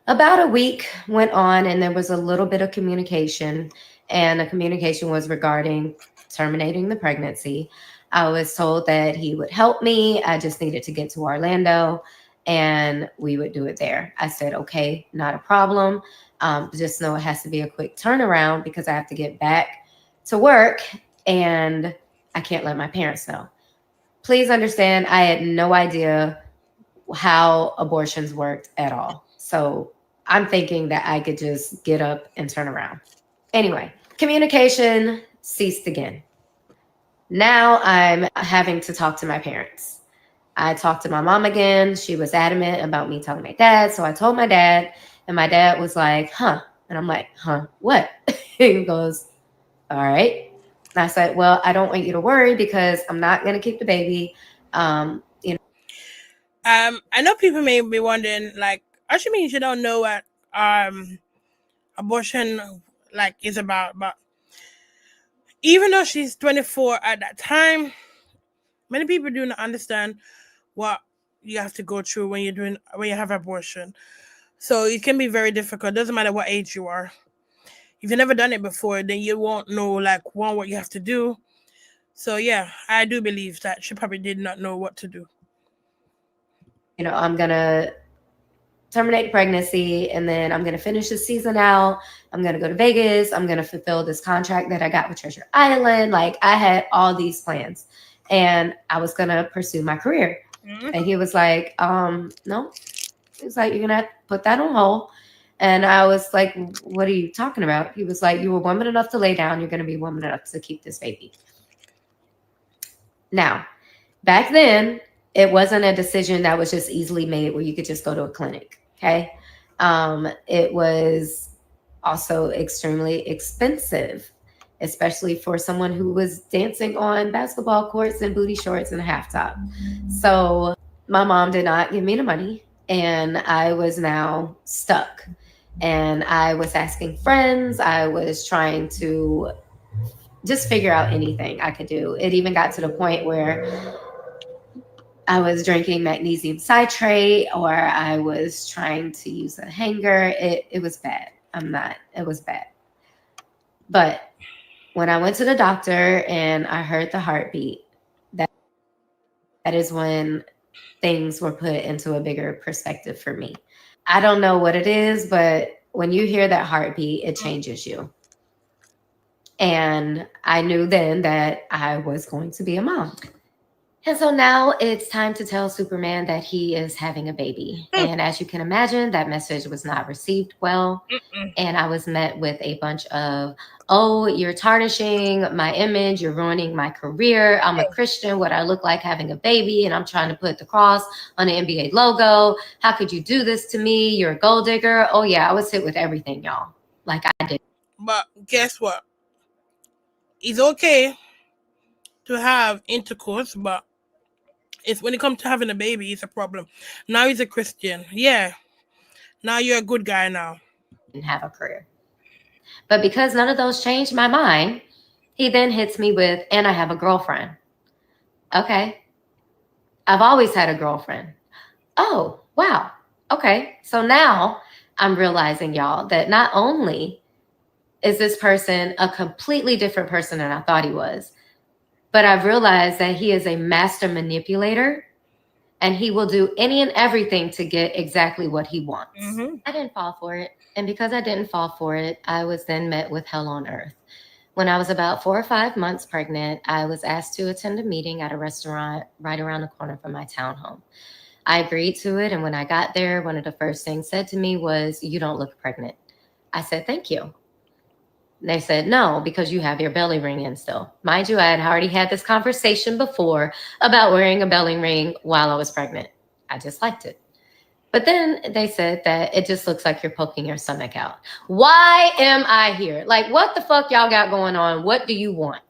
About a week went on, and there was a little bit of communication, and the communication was regarding terminating the pregnancy. I was told that he would help me. I just needed to get to Orlando, and we would do it there. I said, okay, not a problem. Just know it has to be a quick turnaround because I have to get back to work and I can't let my parents know. Please understand, I had no idea how abortions worked at all. So I'm thinking that I could just get up and turn around. Anyway, communication ceased again. Now I'm having to talk to my parents. I talked to my mom again. She was adamant about me telling my dad. So I told my dad, and my dad was like, huh? And I'm like, huh, what? He goes, all right. And I said, well, I don't want you to worry because I'm not going to keep the baby. I know people may be wondering, like, actually means you don't know what abortion like is about, but even though she's 24 at that time, many people do not understand what you have to go through when you have abortion. So it can be very difficult. Doesn't matter what age you are. If you've never done it before, then you won't know like what you have to do. So yeah, I do believe that she probably did not know what to do. I'm gonna terminate pregnancy and then I'm gonna finish the season out. I'm gonna go to Vegas. I'm gonna fulfill this contract that I got with Treasure Island. Like I had all these plans and I was gonna pursue my career. Mm-hmm. And he was like, no. He was like, you're gonna have to put that on hold. And I was like, what are you talking about? He was like, you were woman enough to lay down. You're gonna be woman enough to keep this baby. Now, back then, it wasn't a decision that was just easily made where you could just go to a clinic. Okay. It was also extremely expensive, especially for someone who was dancing on basketball courts in booty shorts and a half top. So my mom did not give me the money and I was now stuck. And I was asking friends. I was trying to just figure out anything I could do. It even got to the point where I was drinking magnesium citrate, or I was trying to use a hanger. It was bad. It was bad. But when I went to the doctor and I heard the heartbeat, that is when things were put into a bigger perspective for me. I don't know what it is, but when you hear that heartbeat, it changes you. And I knew then that I was going to be a mom. And so now it's time to tell Superman that he is having a baby. And as you can imagine, that message was not received well. And I was met with a bunch of, oh, you're tarnishing my image. You're ruining my career. I'm a Christian. What I look like having a baby. And I'm trying to put the cross on the NBA logo. How could you do this to me? You're a gold digger. Oh, yeah, I was hit with everything, y'all. Like I did. But guess what? It's okay to have intercourse, but it's when it comes to having a baby, it's a problem. Now he's a Christian. Yeah. Now you're a good guy now. Didn't have a career. But because none of those changed my mind, he then hits me with, and I have a girlfriend. Okay. I've always had a girlfriend. Oh, wow. Okay. So now I'm realizing, y'all, that not only is this person a completely different person than I thought he was, but I've realized that he is a master manipulator and he will do any and everything to get exactly what he wants. I didn't fall for it. And because I didn't fall for it, I was then met with hell on earth. When I was about 4 or 5 months pregnant, I was asked to attend a meeting at a restaurant right around the corner from my townhome. I agreed to it. And when I got there, one of the first things said to me was, "You don't look pregnant." I said, "Thank you." They said, "No, because you have your belly ring in still." Mind you, I had already had this conversation before about wearing a belly ring while I was pregnant. I just liked it. But then they said that it just looks like you're poking your stomach out. Why am I here? Like, what the fuck y'all got going on? What do you want?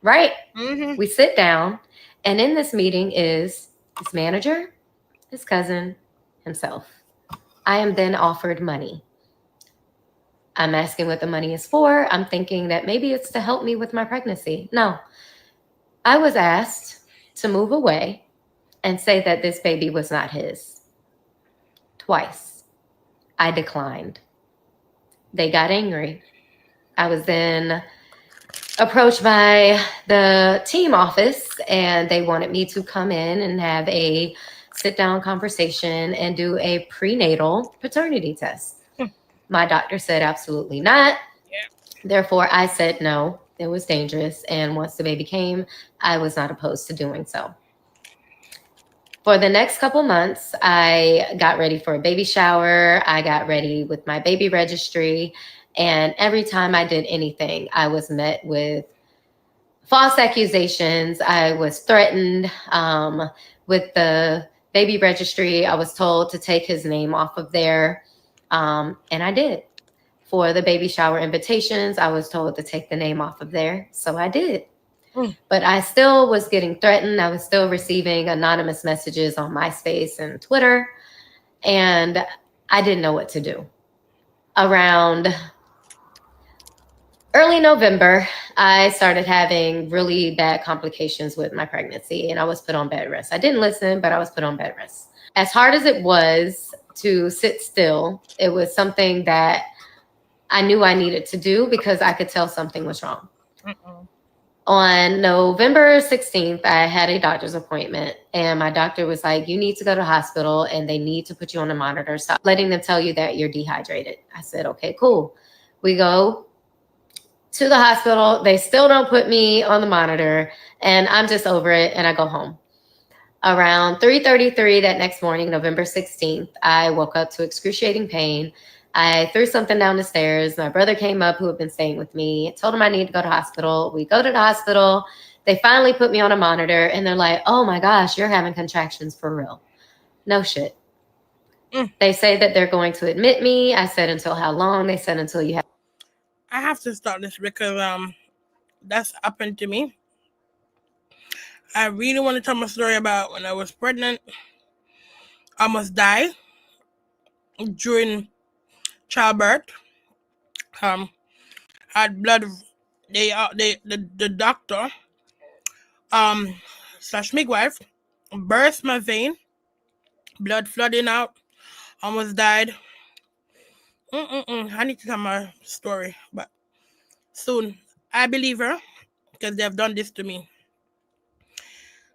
Right? We sit down, and in this meeting is his manager, his cousin, himself. I am then offered money. I'm asking what the money is for. I'm thinking that maybe it's to help me with my pregnancy. No. I was asked to move away and say that this baby was not his. Twice. I declined. They got angry. I was then approached by the team office, and they wanted me to come in and have a sit-down conversation and do a prenatal paternity test. My doctor said absolutely not. Therefore, I said no. It was dangerous. And once the baby came, I was not opposed to doing so. For the next couple months, I got ready for a baby shower. I got ready with my baby registry. And every time I did anything, I was met with false accusations. I was threatened with the baby registry. I was told to take his name off of there. And I did. For the baby shower invitations, I was told to take the name off of there. So I did. But I still was getting threatened. I was still receiving anonymous messages on MySpace and Twitter. And I didn't know what to do. Around early November, I started having really bad complications with my pregnancy, and I was put on bed rest. I didn't listen, but I was put on bed rest. As hard as it was to sit still, it was something that I knew I needed to do because I could tell something was wrong. On November 16th, I had a doctor's appointment, and my doctor was like, "You need to go to the hospital and they need to put you on a monitor. Stop letting them tell you that you're dehydrated." I said, "Okay, cool." We go to the hospital. They still don't put me on the monitor, and I'm just over it, and I go home. Around 3:33 that next morning, November 16th, I woke up to excruciating pain. I threw something down the stairs. My brother came up, who had been staying with me, told him I need to go to the hospital. We go to the hospital. They finally put me on a monitor, and they're like, "Oh my gosh, you're having contractions for real." No shit. They say that they're going to admit me. I said, "Until how long?" They said, "Until you have." I have to start this because that's happened to me. I really want to tell my story about when I was pregnant. I almost died during childbirth. Had blood. The doctor slash midwife burst my vein, blood flooding out, almost died. I need to tell my story, but soon. I believe her because they have done this to me.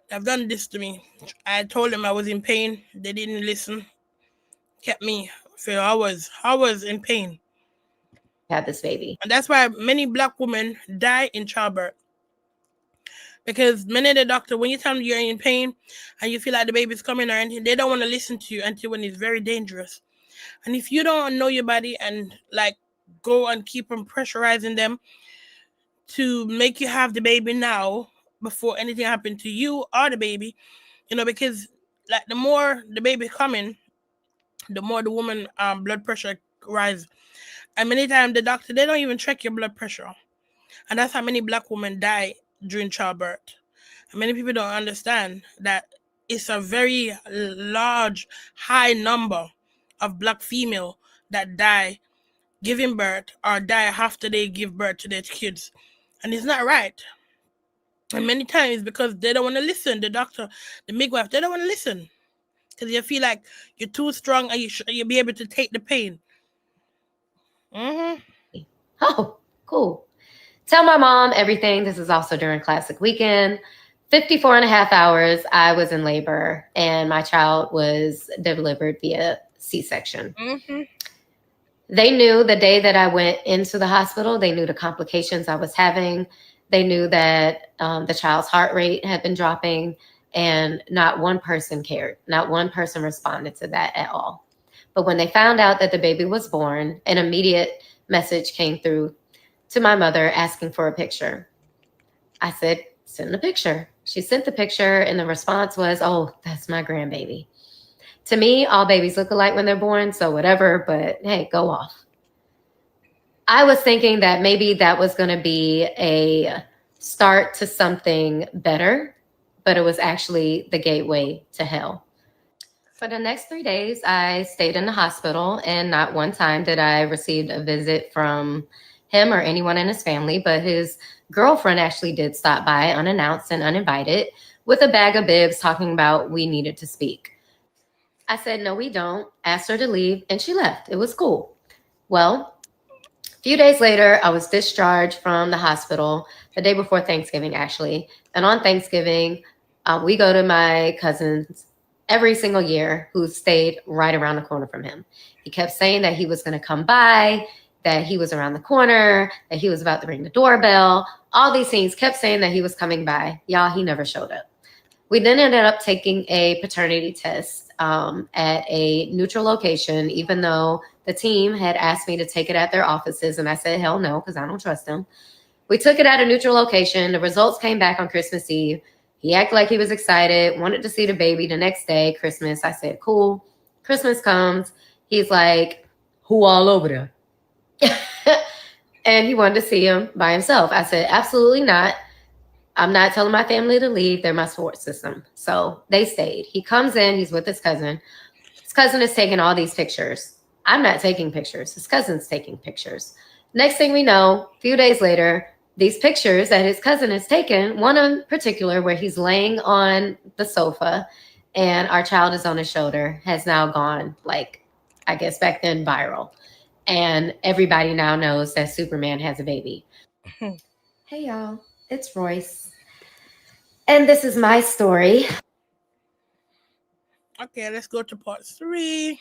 They've done this to me. I told them I was in pain. They didn't listen. Kept me for hours in pain. Had this baby. And that's why many black women die in childbirth. Because many of the doctors, when you tell them you're in pain and you feel like the baby's coming or anything, they don't want to listen to you until when it's very dangerous. And if you don't know your body and like go and keep on pressurizing them to make you have the baby now before anything happened to you or the baby, because like the more the baby coming, the more the woman blood pressure rise. And many times the doctor, they don't even check your blood pressure. And that's how many black women die during childbirth. And many people don't understand that it's a very large, high number of black female that die giving birth or die after they give birth to their kids. And it's not right. And many times because they don't want to listen. The doctor, the midwife, they don't want to listen. Because you feel like you're too strong and you'll be able to take the pain. Oh, cool. Tell my mom everything. This is also during Classic Weekend. 54 and a half hours I was in labor, and my child was delivered via C-section. They knew the day that I went into the hospital, they knew the complications I was having. They knew that the child's heart rate had been dropping, and not one person cared. Not one person responded to that at all. But when they found out that the baby was born, an immediate message came through to my mother asking for a picture. I said, send the picture. She sent the picture, and the response was, oh, that's my grandbaby. To me, all babies look alike when they're born, so whatever, but hey, go off. I was thinking that maybe that was going to be a start to something better, but it was actually the gateway to hell. For the next 3 days, I stayed in the hospital, and not one time did I receive a visit from him or anyone in his family, but his girlfriend actually did stop by unannounced and uninvited with a bag of bibs talking about we needed to speak. I said, no, we don't. Asked her to leave, and she left. It was cool. Well, a few days later, I was discharged from the hospital the day before Thanksgiving, actually. And on Thanksgiving, we go to my cousin's every single year who stayed right around the corner from him. He kept saying that he was going to come by, that he was around the corner, that he was about to ring the doorbell. All these things, kept saying that he was coming by. Y'all, he never showed up. We then ended up taking a paternity test at a neutral location, even though the team had asked me to take it at their offices. And I said, hell no, because I don't trust them. We took it at a neutral location. The results came back on Christmas Eve. He acted like he was excited, wanted to see the baby the next day, Christmas. I said, cool. Christmas comes. He's like, who all over there? And he wanted to see him by himself. I said, absolutely not. I'm not telling my family to leave. They're my support system. So they stayed. He comes in. He's with his cousin. His cousin is taking all these pictures. I'm not taking pictures. His cousin's taking pictures. Next thing we know, a few days later, these pictures that his cousin has taken, one in particular where he's laying on the sofa and our child is on his shoulder, has now gone, like, I guess back then, viral. And everybody now knows that Superman has a baby. Hey, y'all. It's Royce. And this is my story. Okay, let's go to part 3.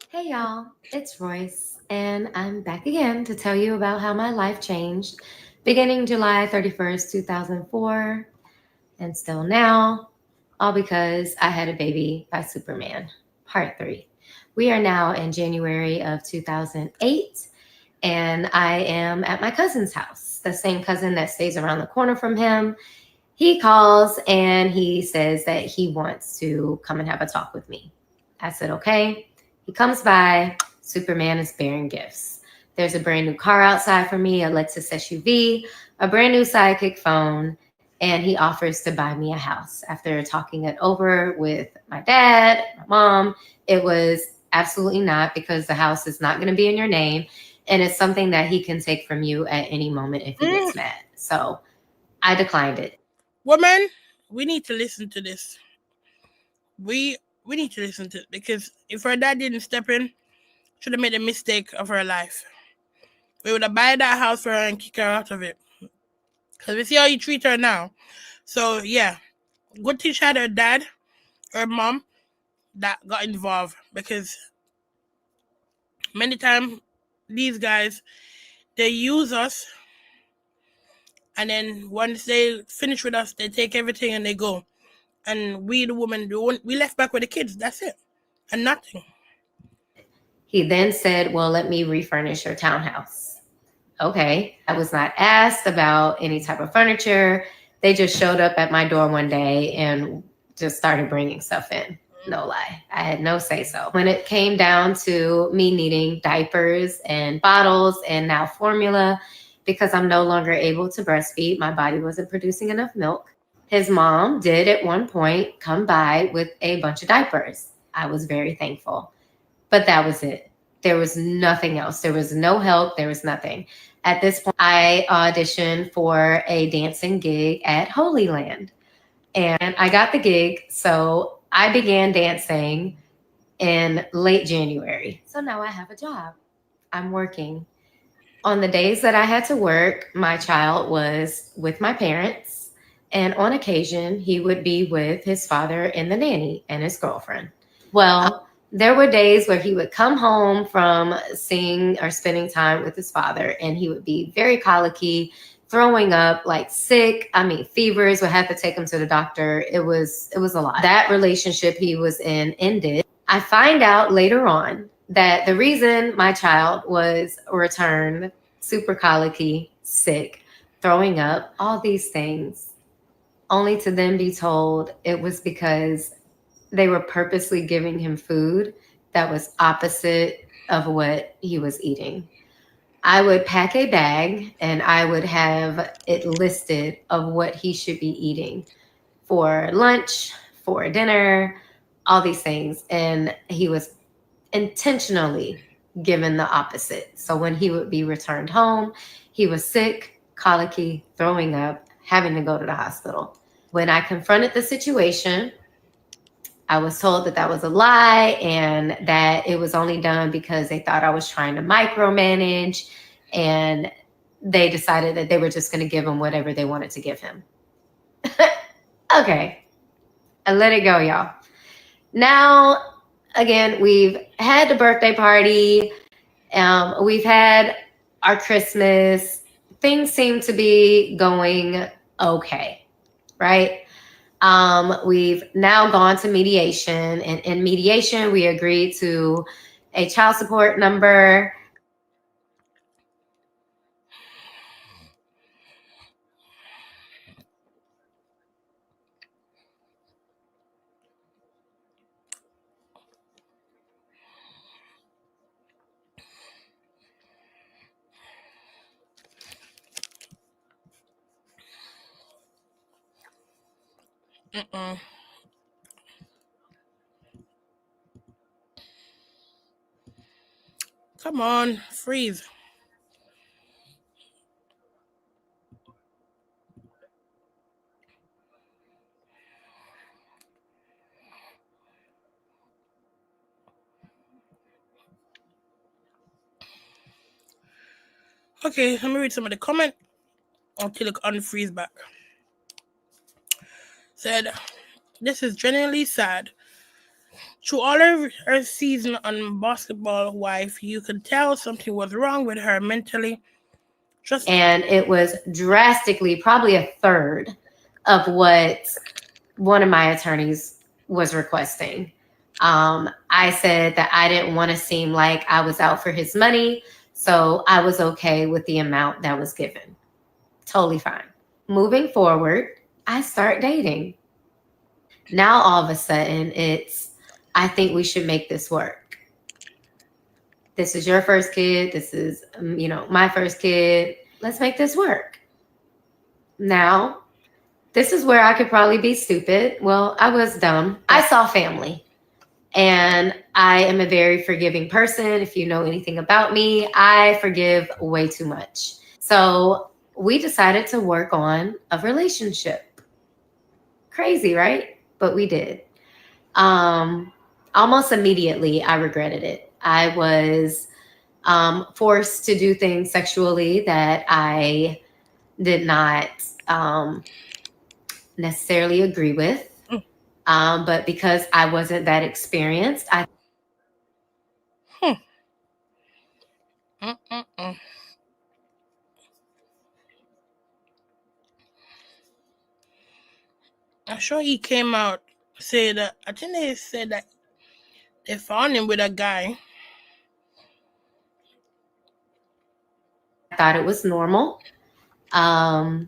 Hey, y'all. It's Royce. And I'm back again to tell you about how my life changed beginning July 31st, 2004, and still now, all because I had a baby by Superman, part 3. We are now in January of 2008, and I am at my cousin's house, the same cousin that stays around the corner from him. He calls and he says that he wants to come and have a talk with me. I said, okay. He comes by. Superman is bearing gifts. There's a brand new car outside for me, a Lexus SUV, a brand new Sidekick phone, and he offers to buy me a house. After talking it over with my dad, my mom, it was absolutely not, because the house is not going to be in your name, and it's something that he can take from you at any moment if he gets mad. So I declined it. Women, we need to listen to this. We need to listen to it because if her dad didn't step in, should have made a mistake of her life. We would have buy that house for her and kick her out of it. Because we see how you treat her now. So yeah, good thing she had her dad, her mom, that got involved because many times these guys they use us and then once they finish with us they take everything and they go and we the women we left back with the kids, that's it, and nothing. He then said, well, let me refurnish your townhouse. Okay. I was not asked about any type of furniture. They just showed up at my door one day and just started bringing stuff in. No lie. I had no say so. When it came down to me needing diapers and bottles and now formula, because I'm no longer able to breastfeed, my body wasn't producing enough milk. His mom did at one point come by with a bunch of diapers. I was very thankful. But that was it. There was nothing else. There was no help. There was nothing. At this point, I auditioned for a dancing gig at Holy Land. And I got the gig. So I began dancing in late January. So now I have a job. I'm working. On the days that I had to work, my child was with my parents. And on occasion, he would be with his father and the nanny and his girlfriend. Well, there were days where he would come home from seeing or spending time with his father, and he would be very colicky, throwing up, like sick. I mean, fevers, would have to take him to the doctor. It was a lot. That relationship he was in ended. I find out later on that the reason my child was returned super colicky, sick, throwing up, all these things, only to then be told it was because they were purposely giving him food that was opposite of what he was eating. I would pack a bag and I would have it listed of what he should be eating for lunch, for dinner, all these things. And he was intentionally given the opposite. So when he would be returned home, he was sick, colicky, throwing up, having to go to the hospital. When I confronted the situation, I was told that that was a lie and that it was only done because they thought I was trying to micromanage, and they decided that they were just going to give him whatever they wanted to give him. Okay. I let it go, y'all. Now, again, we've had the birthday party. We've had our Christmas. Things seem to be going okay, right? We've now gone to mediation, and in mediation, we agreed to a child support number. Come on, freeze. Okay, let me read some of the comment until it unfreeze back. Said, this is genuinely sad. Through all of her season on Basketball Wife, you could tell something was wrong with her mentally. And it was drastically, probably a third of what one of my attorneys was requesting. I said that I didn't want to seem like I was out for his money, so I was okay with the amount that was given. Totally fine. Moving forward, I start dating. Now, all of a sudden, it's, I think we should make this work. This is your first kid. This is, my first kid. Let's make this work. Now, this is where I could probably be stupid. Well, I was dumb. I saw family. And I am a very forgiving person. If you know anything about me, I forgive way too much. So we decided to work on a relationship. Crazy, right? But we did. Almost immediately, I regretted it. I was forced to do things sexually that I did not necessarily agree with. But because I wasn't that experienced, I'm sure he came out say that. I think they said that they found him with a guy. thought it was normal. And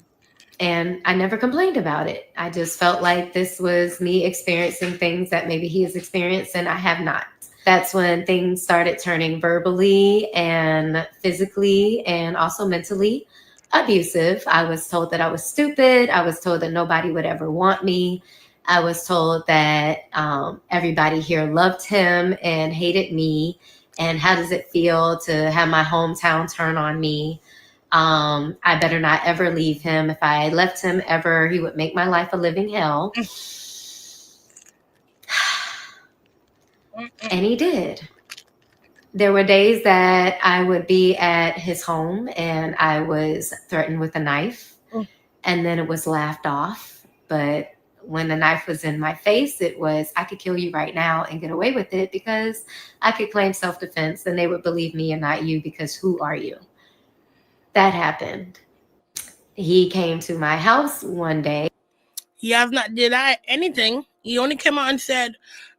I never complained about it. I just felt like this was me experiencing things that maybe he has experienced and I have not. That's when things started turning verbally and physically and also mentally abusive. I was told that I was stupid. I was told that nobody would ever want me. I was told that everybody here loved him and hated me. And how does it feel to have my hometown turn on me? I better not ever leave him. If I left him ever, he would make my life a living hell. And he did. There were days that I would be at his home and I was threatened with a knife, and then it was laughed off. But when the knife was in my face, it was, I could kill you right now and get away with it because I could claim self-defense and they would believe me and not you because who are you? That happened. He came to my house one day. He has not denied anything. He only came out and said,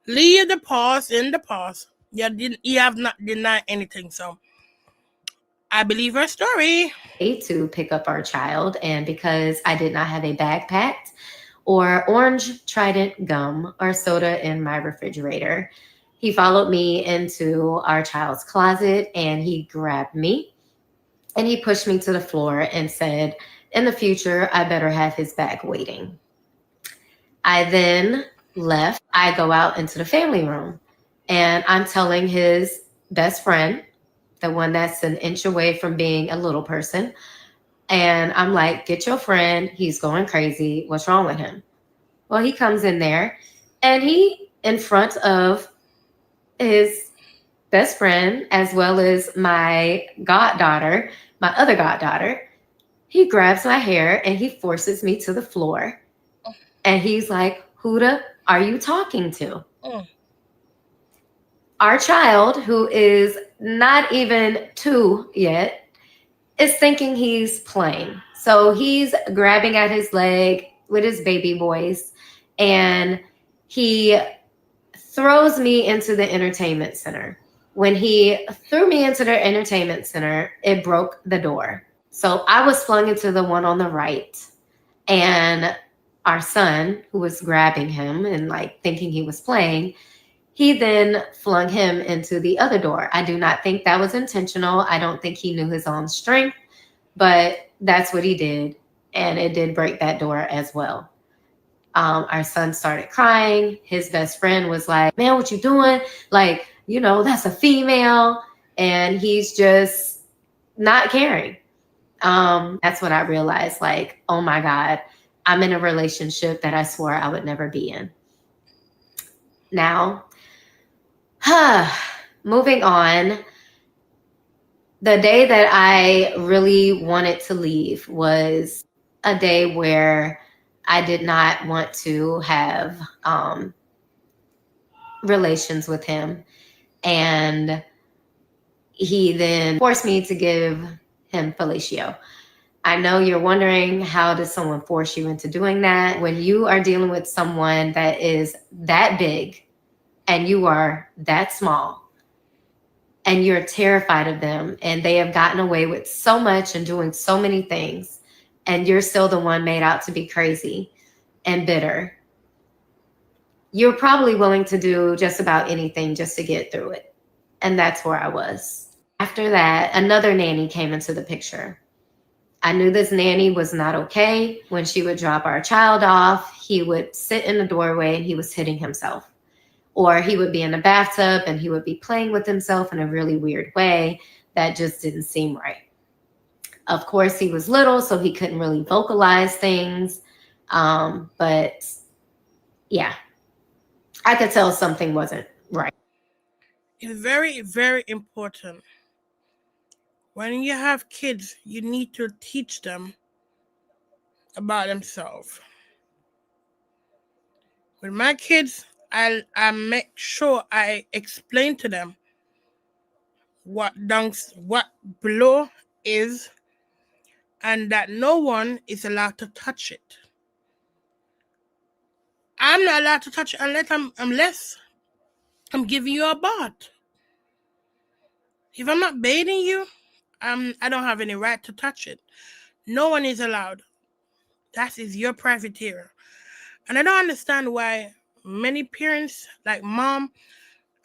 leave the past in the past. He have not denied anything. So I believe her story. To pick up our child, and because I did not have a bag packed or orange Trident gum or soda in my refrigerator, he followed me into our child's closet and he grabbed me and he pushed me to the floor and said, in the future, I better have his bag waiting. I then left. I go out into the family room and I'm telling his best friend, the one that's an inch away from being a little person. And I'm like, get your friend. He's going crazy. What's wrong with him? Well, he comes in there and he, in front of his best friend, as well as my goddaughter, my other goddaughter, he grabs my hair and he forces me to the floor. And he's like, who the are you talking to? Our child, who is not even 2 yet, is thinking he's playing. So he's grabbing at his leg with his baby voice and he throws me into the entertainment center. When he threw me into the entertainment center, it broke the door. So I was flung into the one on the right, and our son, who was grabbing him and like thinking he was playing, he then flung him into the other door. I do not think that was intentional. I don't think he knew his own strength, but that's what he did. And it did break that door as well. Our son started crying. His best friend was like, man, what you doing? Like, you know, that's a female. And he's just not caring. That's when I realized, like, oh my God, I'm in a relationship that I swore I would never be in. Now, moving on, the day that I really wanted to leave was a day where I did not want to have relations with him. And he then forced me to give him fellatio. I know you're wondering, how does someone force you into doing that? When you are dealing with someone that is that big and you are that small and you're terrified of them and they have gotten away with so much and doing so many things, and you're still the one made out to be crazy and bitter, you're probably willing to do just about anything just to get through it. And that's where I was. After that, another nanny came into the picture. I knew this nanny was not okay. When she would drop our child off, he would sit in the doorway and he was hitting himself. Or he would be in the bathtub and he would be playing with himself in a really weird way that just didn't seem right. Of course, he was little, so he couldn't really vocalize things. But yeah, I could tell something wasn't right. It's very, very important. When you have kids, you need to teach them about themselves. With my kids, I make sure I explain to them what below is, and that no one is allowed to touch it. I'm not allowed to touch it unless I'm giving you a bath. If I'm not bathing you, I don't have any right to touch it. No one is allowed. That is your private area. And I don't understand why many parents, like mom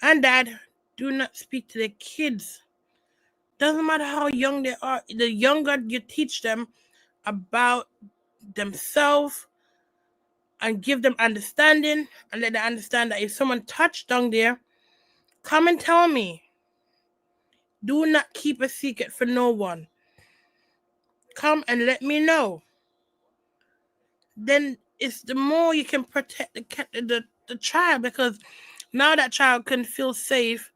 and dad, do not speak to their kids. Doesn't matter how young they are, the younger you teach them about themselves and give them understanding and let them understand that if someone touched down there, come and tell me. Do not keep a secret for no one. Come and let me know. Then it's the more you can protect the child, because now that child can feel safe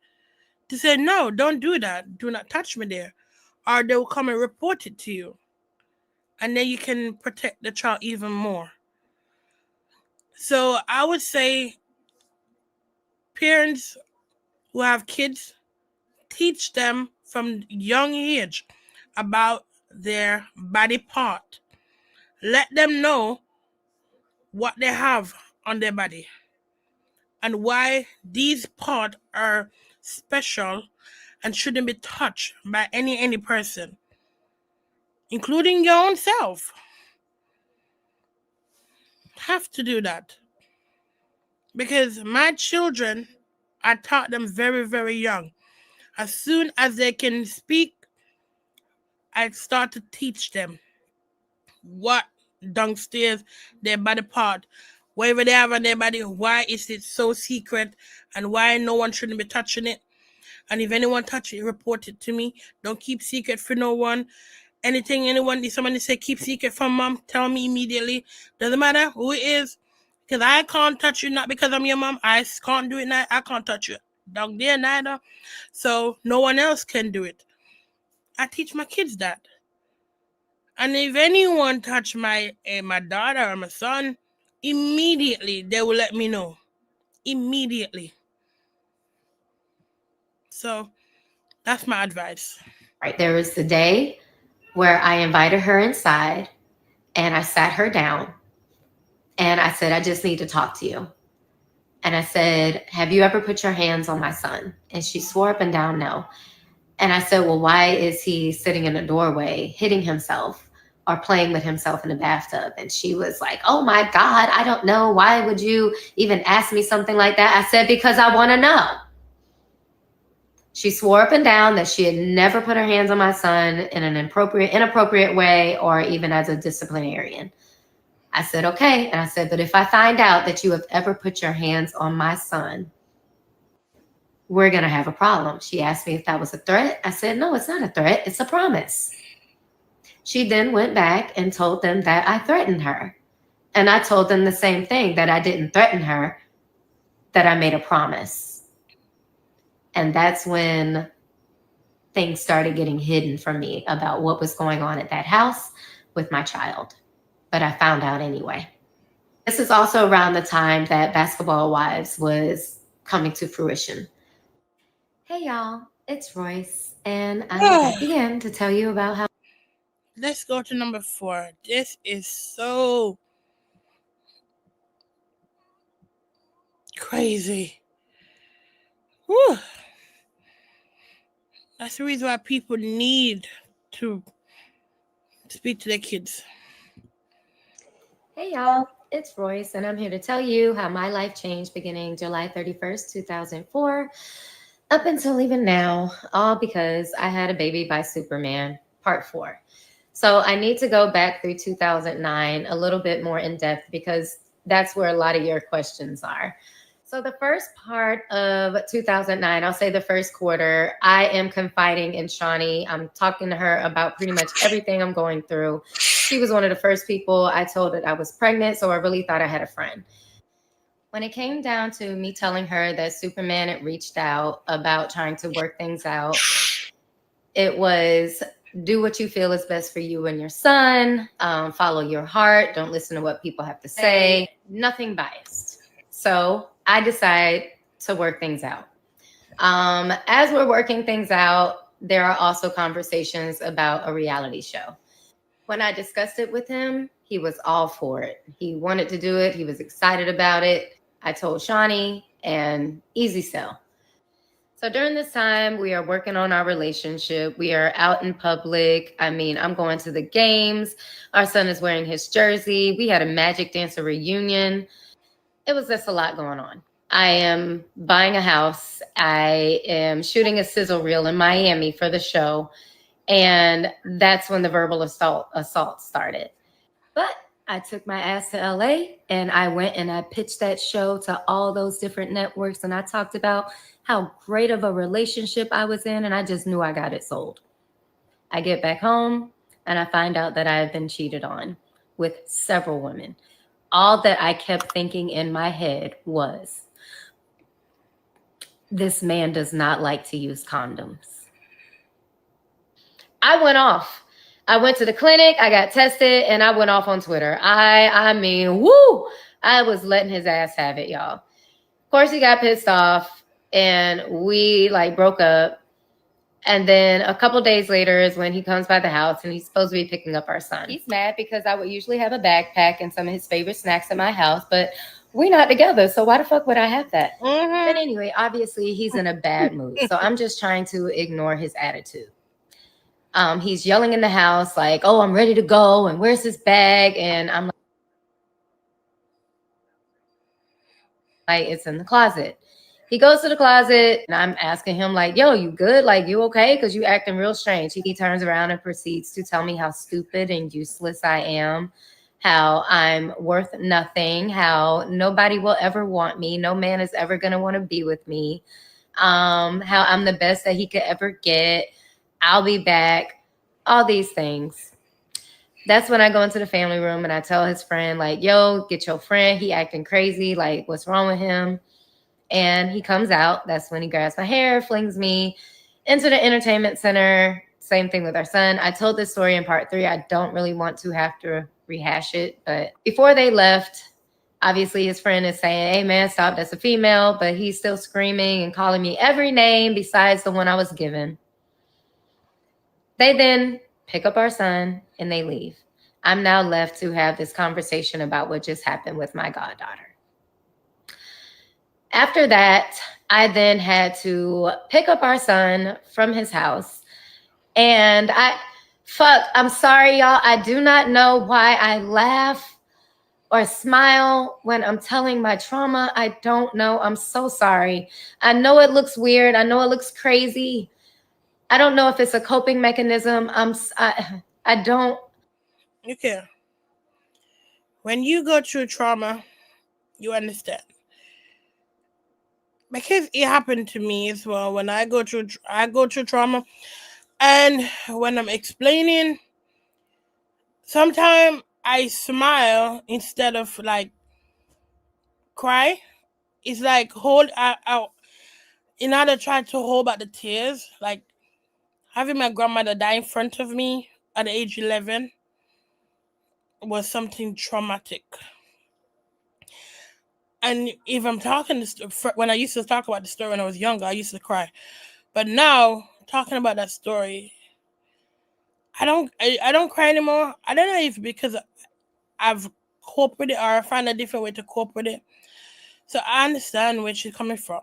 to say, no, don't do that. Do not touch me there. Or they will come and report it to you. And then you can protect the child even more. So I would say parents who have kids, teach them from young age about their body part. Let them know what they have on their body and why these parts are special and shouldn't be touched by any person, including your own self. Have to do that. Because my children, I taught them very, very young. As soon as they can speak, I start to teach them what downstairs their body part, whatever they have on their body, why is it so secret and why no one shouldn't be touching it. And if anyone touch it, report it to me. Don't keep secret for no one. Anything anyone, if somebody say keep secret from mom, tell me immediately. Doesn't matter who it is. Because I can't touch you, not because I'm your mom. I can't do it now. I can't touch you down there neither. So no one else can do it. I teach my kids that. And if anyone touch my daughter or my son, immediately they will let me know. Immediately. So that's my advice. Right. There was the day where I invited her inside and I sat her down and I said, I just need to talk to you. And I said, have you ever put your hands on my son? And she swore up and down no. And I said, well, why is he sitting in a doorway hitting himself or playing with himself in the bathtub? And she was like, oh my God, I don't know. Why would you even ask me something like that? I said, because I want to know. She swore up and down that she had never put her hands on my son in an inappropriate way or even as a disciplinarian. I said, okay. And I said, but if I find out that you have ever put your hands on my son, we're going to have a problem. She asked me if that was a threat. I said, no, it's not a threat. It's a promise. She then went back and told them that I threatened her. And I told them the same thing, that I didn't threaten her, that I made a promise. And that's when things started getting hidden from me about what was going on at that house with my child. But I found out anyway. This is also around the time that Basketball Wives was coming to fruition. Hey, y'all, it's Royce, and I'm back again to tell you about how. Let's go to number 4. This is so crazy. Whew. That's the reason why people need to speak to their kids. Hey, y'all, it's Royce, and I'm here to tell you how my life changed beginning July 31st, 2004, up until even now, all because I had a baby by Superman, part 4. So I need to go back through 2009 a little bit more in depth because that's where a lot of your questions are. So the first part of 2009, I'll say the first quarter, I am confiding in Shawnee. I'm talking to her about pretty much everything I'm going through. She was one of the first people I told that I was pregnant, so I really thought I had a friend. When it came down to me telling her that Superman had reached out about trying to work things out, it was do what you feel is best for you and your son, follow your heart, don't listen to what people have to say, nothing biased. So I decide to work things out. As we're working things out, there are also conversations about a reality show. When I discussed it with him, he was all for it. He wanted to do it. He was excited about it. I told Shawnee, and easy sell. So during this time, we are working on our relationship. We are out in public. I mean, I'm going to the games. Our son is wearing his jersey. We had a Magic Dancer reunion. It was just a lot going on. I am buying a house. I am shooting a sizzle reel in Miami for the show. And that's when the verbal assault started. But I took my ass to LA and I went and I pitched that show to all those different networks. And I talked about how great of a relationship I was in. And I just knew I got it sold. I get back home and I find out that I have been cheated on with several women. All that I kept thinking in my head was, this man does not like to use condoms. I went off. I went to the clinic, I got tested, and I went off on Twitter. I mean, woo! I was letting his ass have it, y'all. Of course, he got pissed off, and we broke up. And then a couple days later is when he comes by the house, and he's supposed to be picking up our son. He's mad because I would usually have a backpack and some of his favorite snacks at my house, but we're not together, so why the fuck would I have that? But anyway, obviously, he's in a bad mood, so I'm just trying to ignore his attitude. He's yelling in the house like, oh, I'm ready to go. And where's his bag? And I'm like, it's in the closet. He goes to the closet and I'm asking him like, yo, you good? Like, you okay? Because you acting real strange. He turns around and proceeds to tell me how stupid and useless I am, how I'm worth nothing, how nobody will ever want me. No man is ever going to want to be with me. How I'm the best that he could ever get. I'll be back, all these things. That's when I go into the family room and I tell his friend, like, yo, get your friend. He acting crazy. Like, what's wrong with him? And he comes out. That's when he grabs my hair, flings me into the entertainment center. Same thing with our son. I told this story in part 3. I don't really want to have to rehash it. But before they left, obviously his friend is saying, hey, man, stop. That's a female. But he's still screaming and calling me every name besides the one I was given. They then pick up our son and they leave. I'm now left to have this conversation about what just happened with my goddaughter. After that, I then had to pick up our son from his house. And I'm sorry, y'all. I do not know why I laugh or smile when I'm telling my trauma. I don't know. I'm so sorry. I know it looks weird. I know it looks crazy. I don't know if it's a coping mechanism. I don't. Okay. When you go through trauma, you understand. Because it happened to me as well. When I go through trauma, and when I'm explaining, sometimes I smile instead of cry. It's like hold out in order to try to hold back the tears. Like having my grandmother die in front of me at age 11 was something traumatic. And if I'm talking when I used to talk about the story when I was younger, I used to cry. But now talking about that story, I don't cry anymore. I don't know if because I've coped with it or I find a different way to cope with it. So I understand where she's coming from.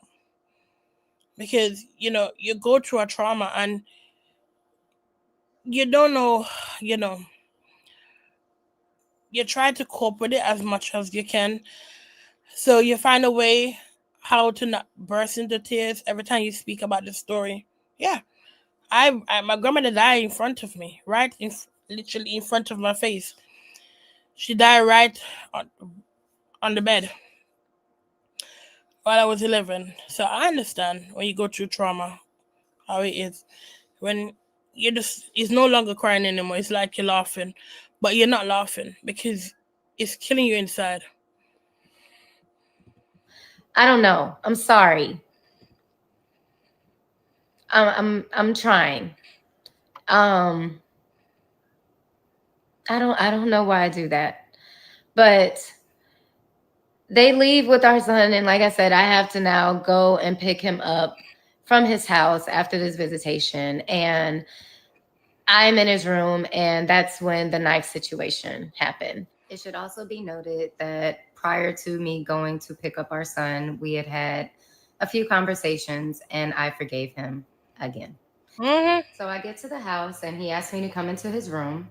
Because, you go through a trauma and you don't know, you try to cope with it as much as you can. So you find a way how to not burst into tears every time you speak about the story. Yeah. My grandmother died in front of me, literally in front of my face. She died right on the bed. while I was 11. So I understand when you go through trauma, how it is. When it's no longer crying anymore. It's like you're laughing, but you're not laughing because it's killing you inside. I don't know. I'm sorry. I'm trying. I don't know why I do that. But they leave with our son, and like I said, I have to now go and pick him up from his house after this visitation, and I'm in his room, and that's when the knife situation happened. It should also be noted that prior to me going to pick up our son, we had a few conversations, and I forgave him again. Mm-hmm. So I get to the house, and he asked me to come into his room.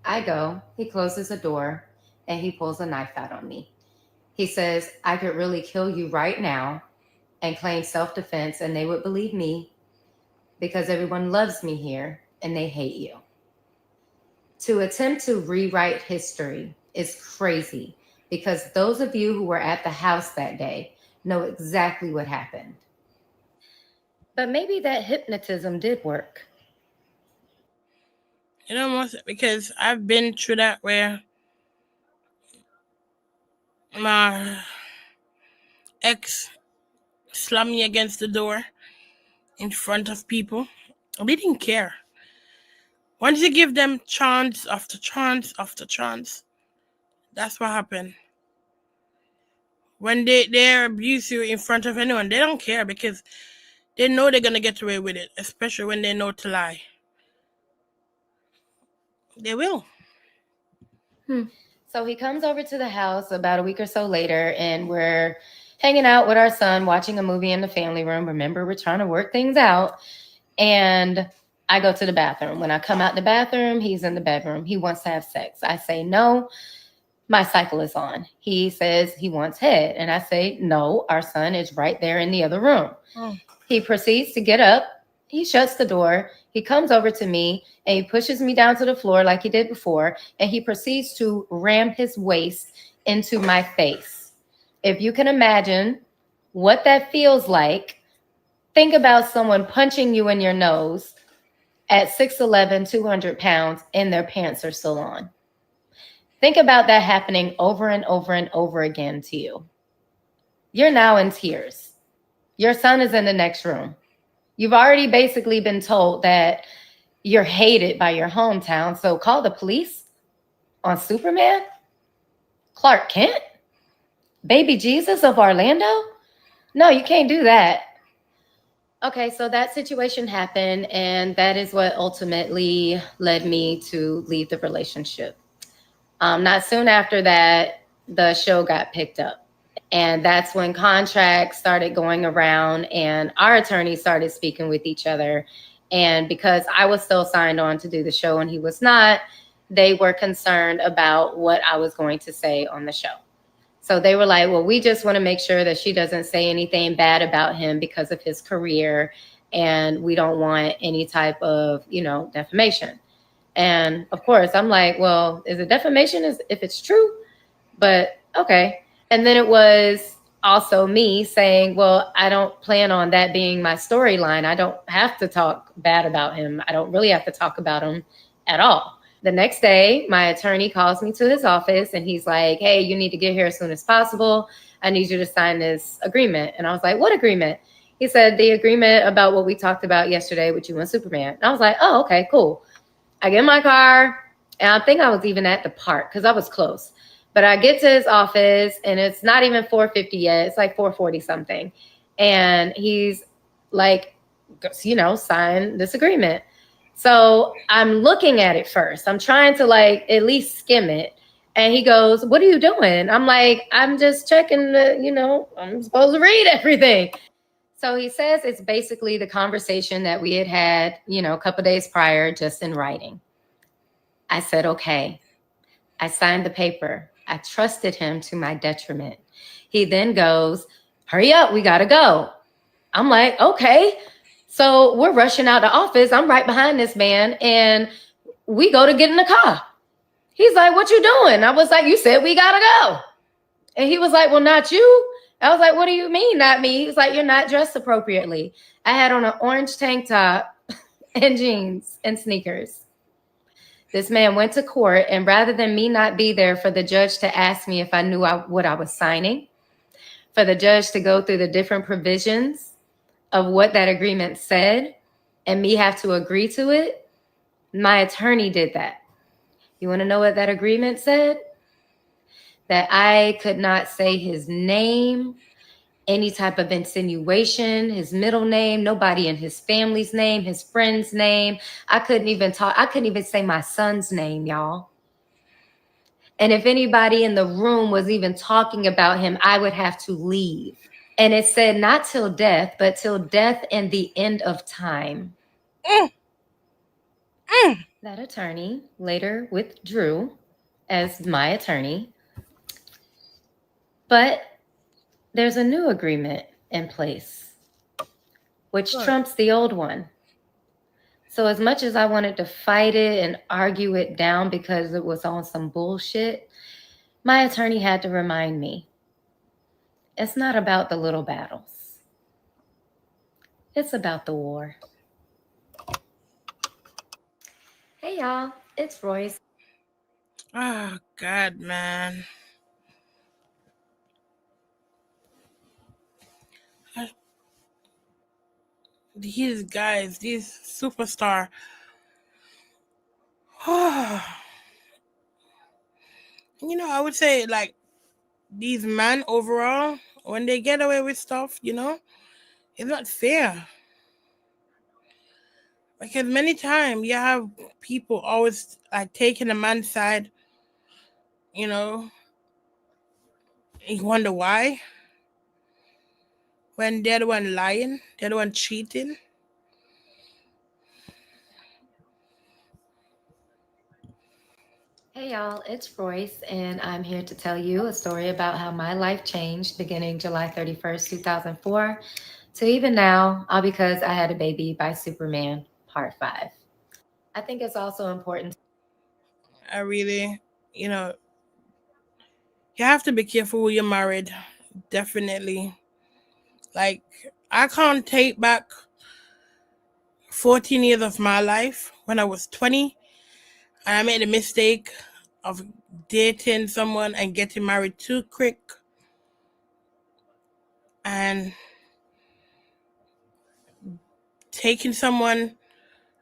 I go, he closes the door, and he pulls a knife out on me. He says, I could really kill you right now and claim self-defense, and they would believe me because everyone loves me here and they hate you. To attempt to rewrite history is crazy because those of you who were at the house that day know exactly what happened. But maybe that hypnotism did work. You know what? Because I've been through that where my ex slammed me against the door in front of people. They didn't care. Once you give them chance after chance after chance, that's what happened. When they abuse you in front of anyone, they don't care because they know they're gonna get away with it, especially when they know to lie. They will. So he comes over to the house about a week or so later, and we're hanging out with our son, watching a movie in the family room. Remember, we're trying to work things out. And I go to the bathroom. When I come out the bathroom, he's in the bedroom. He wants to have sex. I say, no, my cycle is on. He says he wants head. And I say, no, our son is right there in the other room. Oh. He proceeds to get up. He shuts the door. He comes over to me and he pushes me down to the floor like he did before. And he proceeds to ram his waist into my face. If you can imagine what that feels like, think about someone punching you in your nose at 6'11", 200 pounds, and their pants are still on. Think about that happening over and over and over again to you. You're now in tears. Your son is in the next room. You've already basically been told that you're hated by your hometown, so call the police on Superman? Clark Kent? Baby Jesus of Orlando? No, you can't do that. Okay, so that situation happened, and that is what ultimately led me to leave the relationship. Not soon after that, the show got picked up, and that's when contracts started going around, and our attorneys started speaking with each other. And because I was still signed on to do the show and he was not, they were concerned about what I was going to say on the show. So they were like, well, we just want to make sure that she doesn't say anything bad about him because of his career. And we don't want any type of, defamation. And of course, I'm like, well, is it defamation if it's true? But okay. And then it was also me saying, well, I don't plan on that being my storyline. I don't have to talk bad about him. I don't really have to talk about him at all. The next day, my attorney calls me to his office and he's like, hey, you need to get here as soon as possible. I need you to sign this agreement. And I was like, what agreement? He said, the agreement about what we talked about yesterday with you and Superman. And I was like, oh, okay, cool. I get in my car, and I think I was even at the park because I was close. But I get to his office and it's not even 4:50 yet. It's like 4:40 something. And he's like, sign this agreement. So I'm looking at it first. I'm trying to at least skim it. And he goes, what are you doing? I'm like, I'm just checking I'm supposed to read everything. So he says it's basically the conversation that we had, a couple days prior, just in writing. I said, okay. I signed the paper. I trusted him to my detriment. He then goes, hurry up, we got to go. I'm like, okay. So we're rushing out the office. I'm right behind this man, and we go to get in the car. He's like, what you doing? I was like, you said we got to go. And he was like, well, not you. I was like, what do you mean, not me? He was like, you're not dressed appropriately. I had on an orange tank top and jeans and sneakers. This man went to court, and rather than me not be there for the judge to ask me if I knew what I was signing, for the judge to go through the different provisions of what that agreement said and me have to agree to it, my attorney did that. You want to know what that agreement said? That I could not say his name, any type of insinuation, his middle name, nobody in his family's name, his friend's name. I couldn't even say my son's name, y'all. And if anybody in the room was even talking about him, I would have to leave. And it said not till death, but till death and the end of time. That attorney later withdrew as my attorney. But there's a new agreement in place, which trumps the old one. So as much as I wanted to fight it and argue it down because it was on some bullshit, my attorney had to remind me, it's not about the little battles. It's about the war. Hey, y'all. It's Royce. Oh, God, man. These guys, these superstar. You know, I would say, like, these men overall, when they get away with stuff, you know, it's not fair. Because many times you have people always, like, taking a man's side, you know. You wonder why. When they're the one lying, they're the one cheating. Hey, y'all. It's Royce, and I'm here to tell you a story about how my life changed beginning July 31st, 2004 to even now, all because I had a baby by Superman, part 5. I think it's also important. I really, you know, you have to be careful who you're married. Definitely. Like, I can't take back 14 years of my life when I was 20 and I made the mistake of dating someone and getting married too quick and taking someone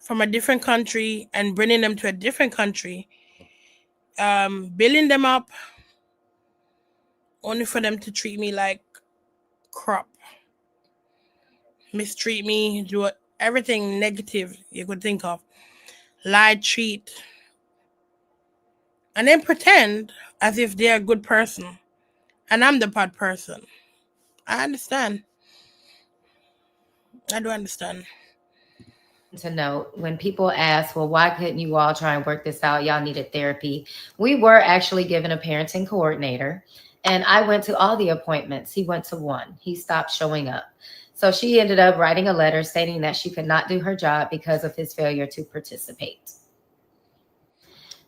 from a different country and bringing them to a different country, building them up only for them to treat me like crap, mistreat me, do everything negative you could think of, lie, cheat, and then pretend as if they're a good person and I'm the bad person. I understand. I do understand. To note, when people ask, well, why couldn't you all try and work this out? Y'all needed therapy. We were actually given a parenting coordinator, and I went to all the appointments. He went to one. He stopped showing up. So she ended up writing a letter stating that she could not do her job because of his failure to participate.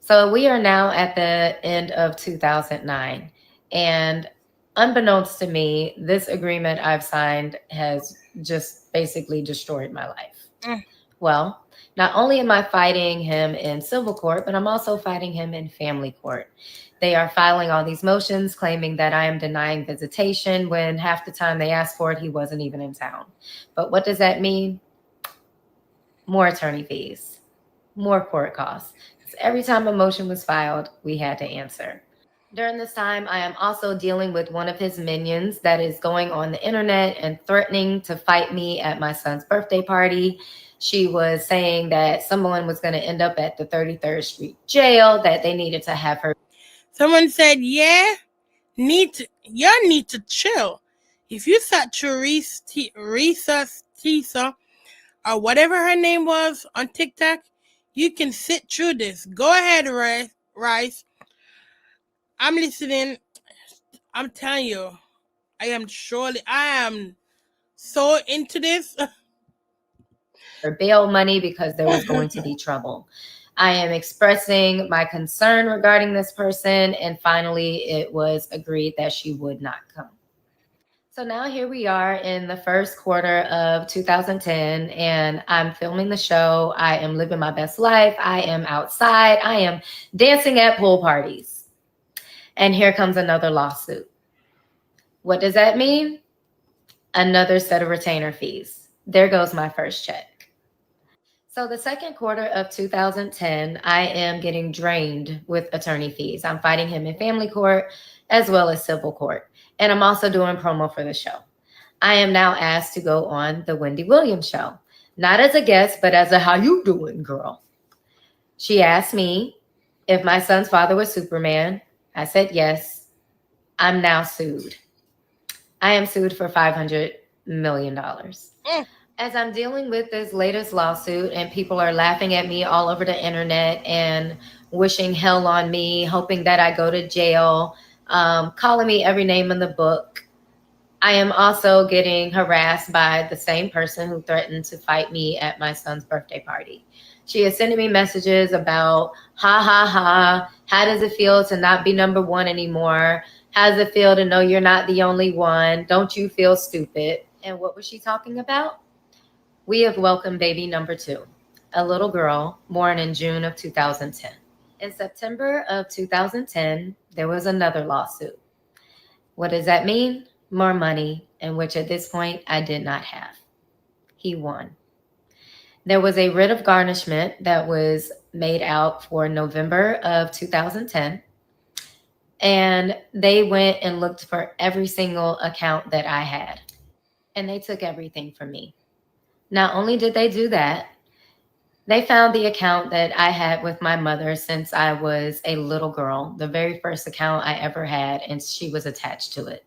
So we are now at the end of 2009, and unbeknownst to me, this agreement I've signed has just basically destroyed my life. Well, not only am I fighting him in civil court, but I'm also fighting him in family court. They are filing all these motions claiming that I am denying visitation when half the time they asked for it, he wasn't even in town. But what does that mean? More attorney fees, more court costs. Because every time a motion was filed, we had to answer. During this time, I am also dealing with one of his minions that is going on the internet and threatening to fight me at my son's birthday party. She was saying that someone was going to end up at the 33rd Street jail, that they needed to have her. Someone said, yeah, y'all need to chill. If you sat to Risa Tisa or whatever her name was on TikTok, you can sit through this. Go ahead, Rice. I'm listening. I'm telling you, I am so into this. Or bail money because there was going to be trouble. I am expressing my concern regarding this person, and finally it was agreed that she would not come. So now here we are in the first quarter of 2010, and I'm filming the show. I am living my best life. I am outside. I am dancing at pool parties. And here comes another lawsuit. What does that mean? Another set of retainer fees. There goes my first check. So the second quarter of 2010, I am getting drained with attorney fees. I'm fighting him in family court as well as civil court. And I'm also doing promo for the show. I am now asked to go on the Wendy Williams show, not as a guest, but as a how you doing girl. She asked me if my son's father was Superman. I said yes. I'm now sued. I am sued for $500 million. As I'm dealing with this latest lawsuit and people are laughing at me all over the internet and wishing hell on me, hoping that I go to jail, calling me every name in the book, I am also getting harassed by the same person who threatened to fight me at my son's birthday party. She is sending me messages about, ha, ha, ha, how does it feel to not be number one anymore? How does it feel to know you're not the only one? Don't you feel stupid? And what was she talking about? We have welcomed baby number 2, a little girl born in June of 2010. In September of 2010, there was another lawsuit. What does that mean? More money, in which at this point I did not have. He won. There was a writ of garnishment that was made out for November of 2010. And they went and looked for every single account that I had. And they took everything from me. Not only did they do that, they found the account that I had with my mother since I was a little girl, the very first account I ever had, and she was attached to it.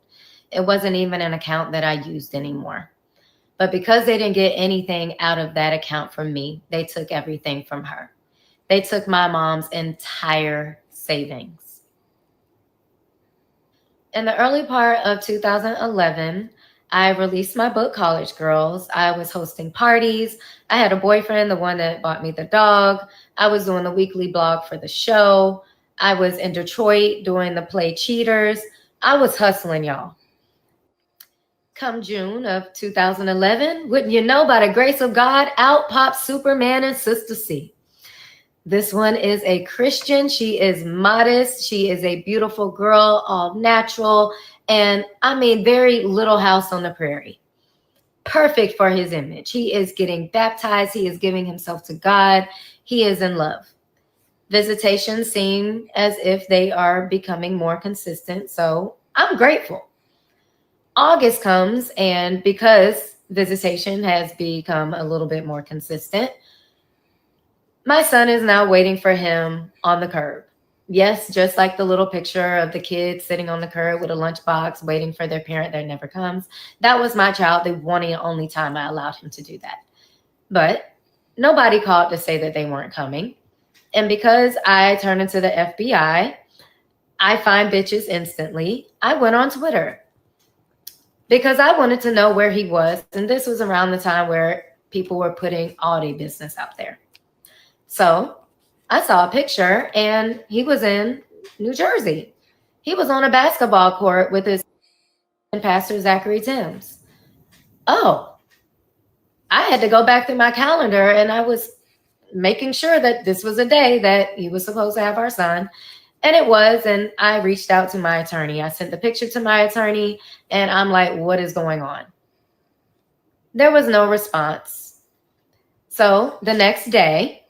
It wasn't even an account that I used anymore. But because they didn't get anything out of that account from me, they took everything from her. They took my mom's entire savings. In the early part of 2011, I released my book, College Girls. I was hosting parties. I had a boyfriend, the one that bought me the dog. I was doing the weekly blog for the show. I was in Detroit doing the play Cheaters. I was hustling, y'all. Come June of 2011, wouldn't you know, by the grace of God, out pops Superman and Sister C. This one is a Christian. She is modest. She is a beautiful girl, all natural. And I mean, very Little House on the Prairie. Perfect for his image. He is getting baptized. He is giving himself to God. He is in love. Visitations seem as if they are becoming more consistent. So I'm grateful. August comes, and because visitation has become a little bit more consistent, my son is now waiting for him on the curb. Yes, just like the little picture of the kid sitting on the curb with a lunchbox waiting for their parent that never comes. That was my child, the one and only time I allowed him to do that. But nobody called to say that they weren't coming. And because I turned into the FBI, I find bitches instantly. I went on Twitter because I wanted to know where he was. And this was around the time where people were putting all their business out there. So I saw a picture and he was in New Jersey. He was on a basketball court with his pastor, Zachary Timms. Oh, I had to go back through my calendar and I was making sure that this was a day that he was supposed to have our son. And it was, and I reached out to my attorney. I sent the picture to my attorney and I'm like, what is going on? There was no response. So the next day,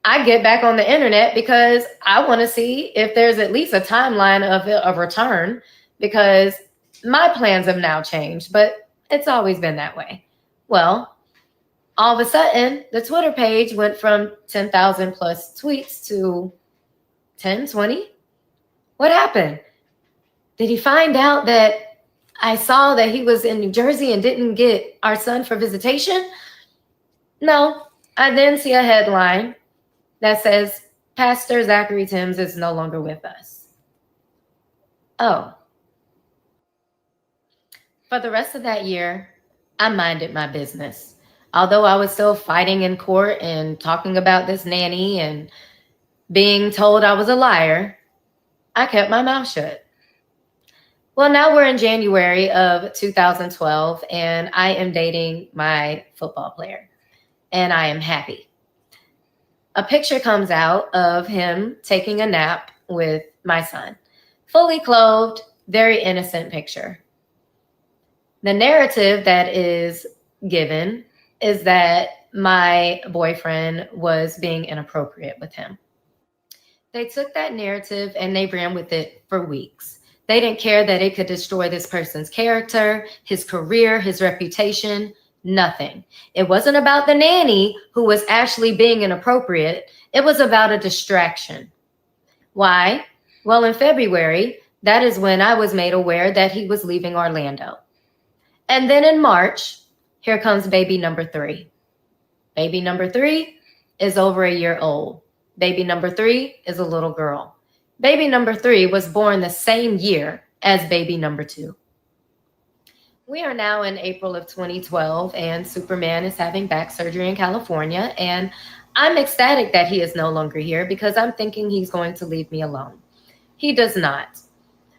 I get back on the internet because I want to see if there's at least a timeline of a return, because my plans have now changed, but it's always been that way. Well, all of a sudden, the Twitter page went from 10,000 plus tweets to 10, 20. What happened? Did he find out that I saw that he was in New Jersey and didn't get our son for visitation? No. I then see a headline that says, Pastor Zachary Timms is no longer with us. Oh. For the rest of that year, I minded my business. Although I was still fighting in court and talking about this nanny and being told I was a liar, I kept my mouth shut. Well, now we're in January of 2012, and I am dating my football player, and I am happy. A picture comes out of him taking a nap with my son, fully clothed, very innocent picture. The narrative that is given is that my boyfriend was being inappropriate with him. They took that narrative and they ran with it for weeks. They didn't care that it could destroy this person's character, his career, his reputation, nothing. It wasn't about the nanny who was actually being inappropriate. It was about a distraction. Why? Well, in February, that is when I was made aware that he was leaving Orlando. And then in March, here comes baby number 3. Baby number 3 is over a year old. Baby number 3 is a little girl. Baby number 3 was born the same year as baby number 2. We are now in April of 2012, and Superman is having back surgery in California. And I'm ecstatic that he is no longer here because I'm thinking he's going to leave me alone. He does not.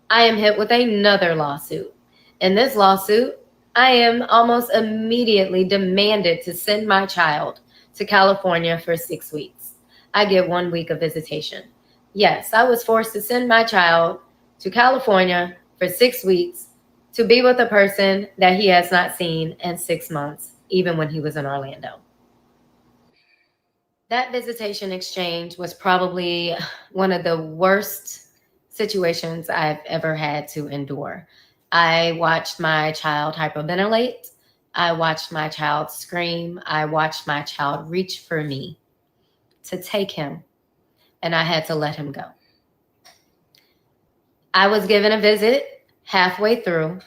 I am hit with another lawsuit. In this lawsuit, I am almost immediately demanded to send my child to California for 6 weeks. I get 1 week of visitation. Yes, I was forced to send my child to California for 6 weeks to be with a person that he has not seen in 6 months, even when he was in Orlando. That visitation exchange was probably one of the worst situations I've ever had to endure. I watched my child hyperventilate. I watched my child scream. I watched my child reach for me to take him, and I had to let him go. I was given a visit halfway through,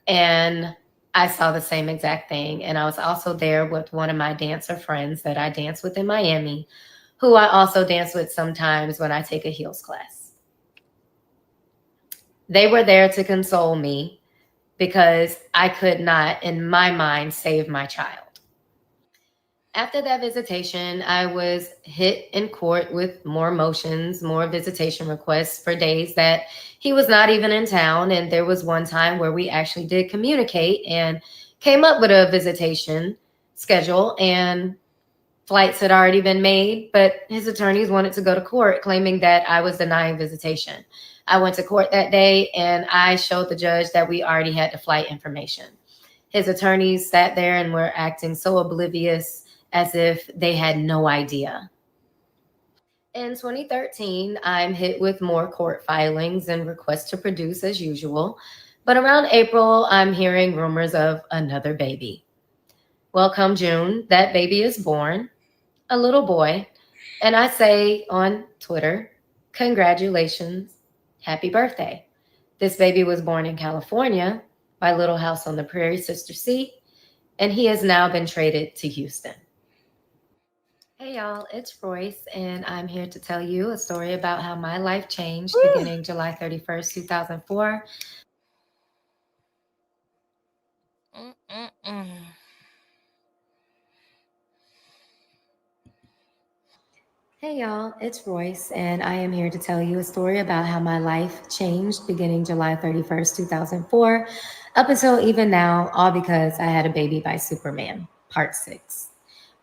and I saw the same exact thing. And I was also there with one of my dancer friends that I dance with in Miami, who I also dance with sometimes when I take a heels class. They were there to console me because I could not, in my mind, save my child. After that visitation, I was hit in court with more motions, more visitation requests for days that he was not even in town. And there was one time where we actually did communicate and came up with a visitation schedule, and flights had already been made, but his attorneys wanted to go to court claiming that I was denying visitation. I went to court that day and I showed the judge that we already had the flight information. His attorneys sat there and were acting so oblivious, as if they had no idea. In 2013, I'm hit with more court filings and requests to produce as usual. But around April, I'm hearing rumors of another baby. Well, come June, that baby is born, a little boy. And I say on Twitter, congratulations, happy birthday. This baby was born in California, my little house on the prairie, Sister C, and he has now been traded to Houston. Hey y'all, it's Royce, and I'm here to tell you a story about how my life changed beginning July 31st, 2004. Hey y'all, it's Royce, and I am here to tell you a story about how my life changed beginning July 31st, 2004, up until even now, all because I had a baby by Superman, part 6.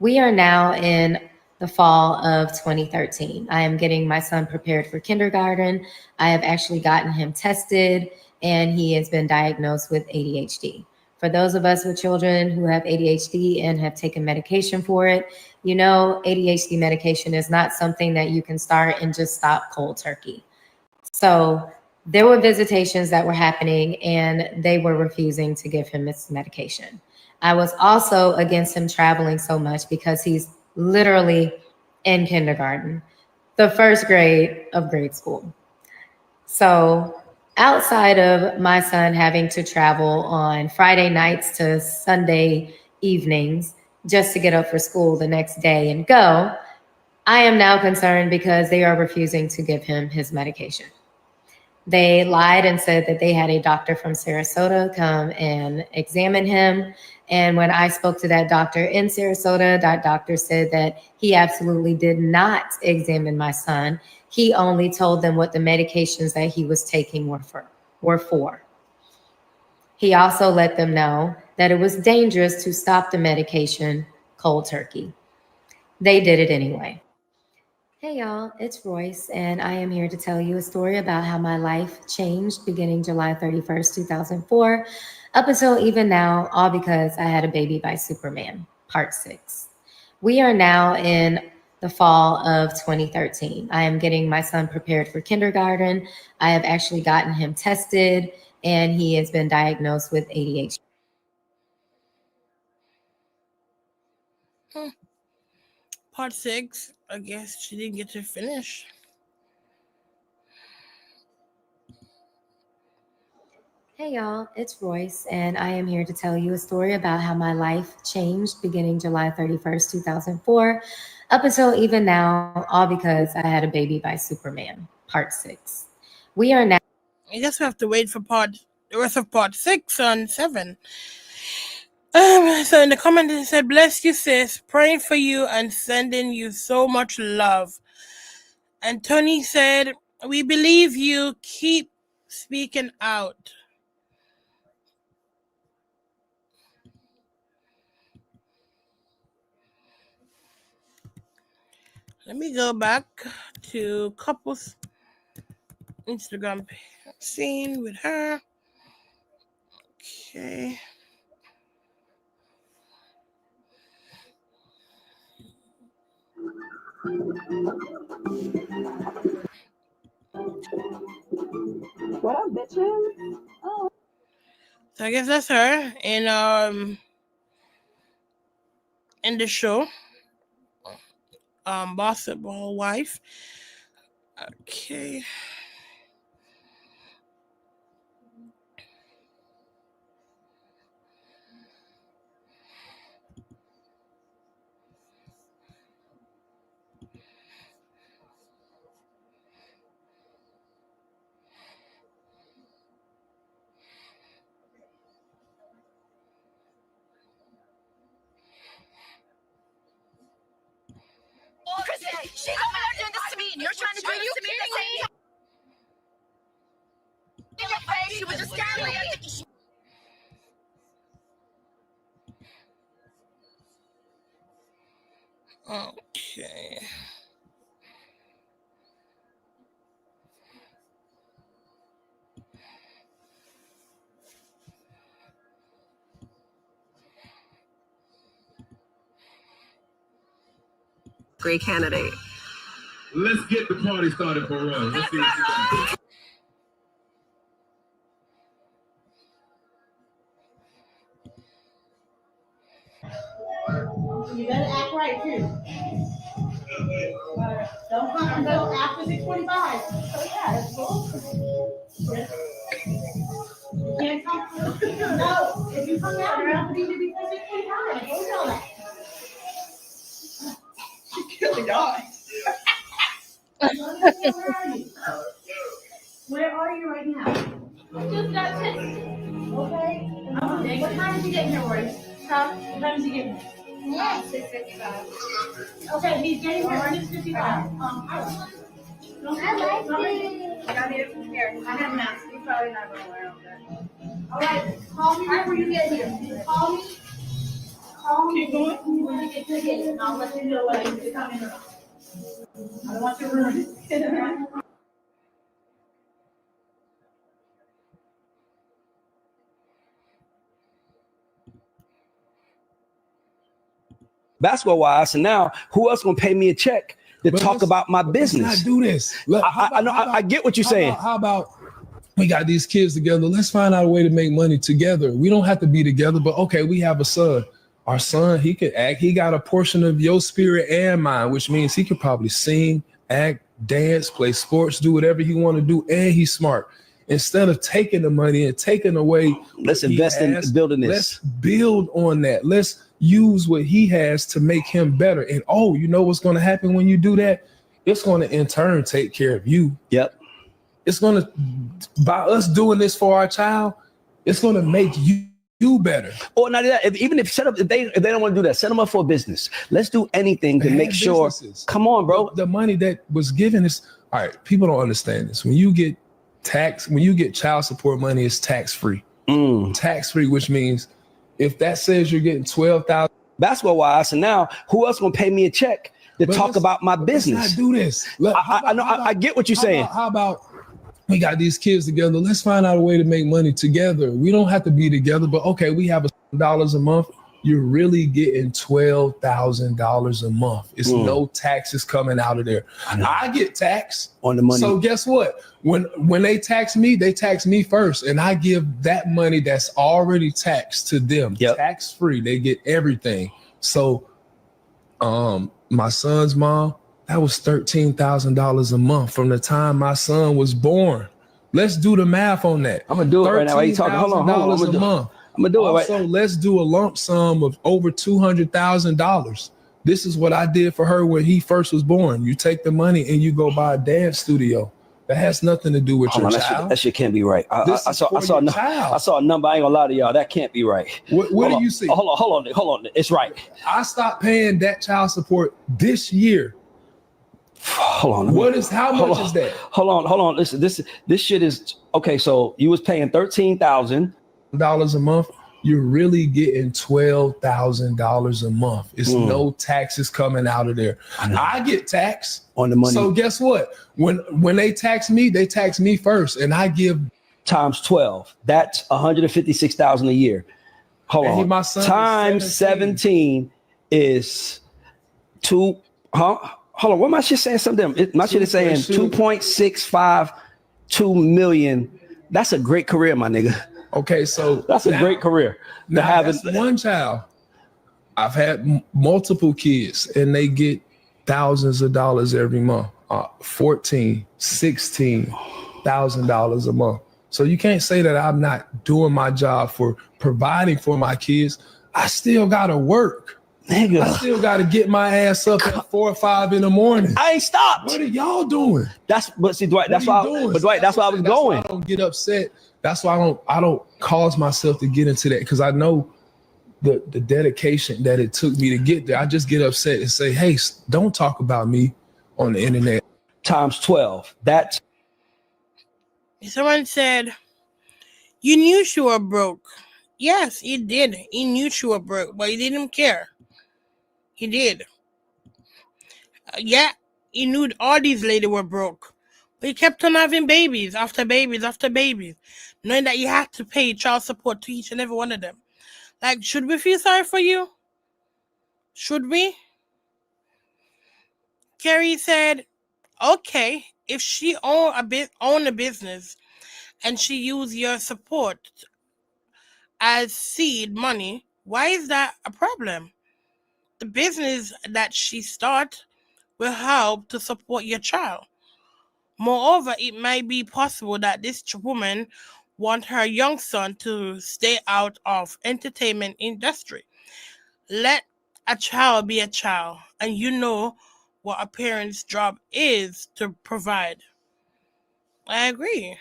We are now in the fall of 2013. I am getting my son prepared for kindergarten. I have actually gotten him tested, and he has been diagnosed with ADHD. For those of us with children who have ADHD and have taken medication for it, you know, ADHD medication is not something that you can start and just stop cold turkey. So there were visitations that were happening, and they were refusing to give him his medication. I was also against him traveling so much because he's literally in kindergarten, the first grade of grade school. So outside of my son having to travel on Friday nights to Sunday evenings just to get up for school the next day and go, I am now concerned because they are refusing to give him his medication. They lied and said that they had a doctor from Sarasota come and examine him. And when I spoke to that doctor in Sarasota, that doctor said that he absolutely did not examine my son. He only told them what the medications that he was taking were for. He also let them know that it was dangerous to stop the medication cold turkey. They did it anyway. Hey y'all, it's Royce, and I am here to tell you a story about how my life changed beginning July 31st, 2004, up until even now, all because I had a baby by Superman, part 6. We are now in the fall of 2013. I am getting my son prepared for kindergarten. I have actually gotten him tested, and he has been diagnosed with ADHD. Part 6, I guess she didn't get to finish. Hey y'all, it's Royce, and I am here to tell you a story about how my life changed beginning July 31st, 2004, up until even now, all because I had a baby by Superman, part 6. We are now. I guess we have to wait for the rest of part 6 and 7. So in the comment it said, bless you sis, praying for you and sending you so much love. And Tony said, we believe you, keep speaking out. Let me go back to couples Instagram scene with her. Okay. What up, bitches? Oh. So I guess that's her in the show. Basketball wife. Okay. Kristen, she's over there doing this to me, and you're trying to do this to me at the same time. In your face, she was just scaring me. Okay. Great candidate. Let's get the party started for Roy. Let's see what you got. You better act right too. Don't come until after 6:45. So yeah, that's cool. You can't come. No, if you come out, you have to be before 6:45. I told y'all that. She killed the dog. Where are you right now? Just got tested. Okay. What time did you get here, Royce? Huh? What time did you get here? Yeah, 6:55. Okay, he's getting here at 6:55. I like it. I need it here. I have a mask. He's probably not going to wear them. All right, call me right when you get here. Call me. Call me. Keep going. When you get to the gate, and I'll let you know what I need to come in. I don't want you to ruin it. Basketball wise, and now who else gonna pay me a check to talk about my business? Let's not do this. I get what you're saying. How about we got these kids together? Let's find out a way to make money together. We don't have to be together, but okay, we have a son. Our son, he can act. He got a portion of your spirit and mine, which means he could probably sing, act, dance, play sports, do whatever he want to do, and he's smart. Instead of taking the money and taking away, let's invest in building this. Let's build on that. Let's use what he has to make him better. And you know what's going to happen when you do that? It's going to in turn take care of you. Yep. It's going to, by us doing this for our child, it's going to make you better. Or not that. Even if they don't want to do that, set them up for a business. Let's do anything to make sure. Come on, bro. The money that was given is all right. People don't understand this. When you get child support money, it's tax free. tax-free, which means if that says you're getting 12,000. Basketball wise, so now who else gonna pay me a check to talk about my business? Let's not do this. I get what you're saying. How about we got these kids together? Let's find out a way to make money together. We don't have to be together, but okay, we have $1,000 a month. You're really getting $12,000 a month. It's no taxes coming out of there. I get taxed on the money. So guess what? When they tax me first, and I give that money that's already taxed to them, tax free. They get everything. So, my son's mom, that was $13,000 a month from the time my son was born. Let's do the math on that. I'm gonna do it right now. Why you talking? Hold on. $13,000 a month. I'm gonna do it right. So let's do a lump sum of over $200,000. This is what I did for her when he first was born. You take the money and you go buy a dance studio. That has nothing to do with your child. That shit can't be right. I saw a number. I ain't gonna lie to y'all. That can't be right. What do you see? Hold on. It's right. I stopped paying that child support this year. Hold on. How much is that? Hold on. Listen, this shit is okay. So you was paying $13,000 a month. You're really getting $12,000 a month. It's no taxes coming out of there. I get taxed on the money. So guess what? When they tax me first, and I give times 12. That's $156,000 a year. Hold on. My son times 17 is two. Hold on. What my shit saying? Something. My shit is saying 2.652 million. That's a great career, my nigga. Okay, so that's a great career. That's one child. I've had multiple kids, and they get thousands of dollars every month. $14,000, $16,000 a month. So you can't say that I'm not doing my job for providing for my kids. I still gotta work. Nigga. I still gotta get my ass up at 4 or 5 in the morning. I ain't stopped. What are y'all doing? Dwight, that's why I was going. I don't get upset. That's why I don't cause myself to get into that, because I know the dedication that it took me to get there. I just get upset and say, hey, don't talk about me on the internet. Times 12. That's. Someone said, you knew she were broke. Yes, he did. He knew she were broke, but he didn't care. He did. He knew all these ladies were broke. But he kept on having babies after babies after babies, knowing that you had to pay child support to each and every one of them. Like, should we feel sorry for you? Should we? Carrie said, okay, if she own a business and she use your support as seed money, why is that a problem? The business that she start will help to support your child. Moreover, it might be possible that this woman want her young son to stay out of entertainment industry. Let a child be a child, and you know what a parent's job is to provide. I agree.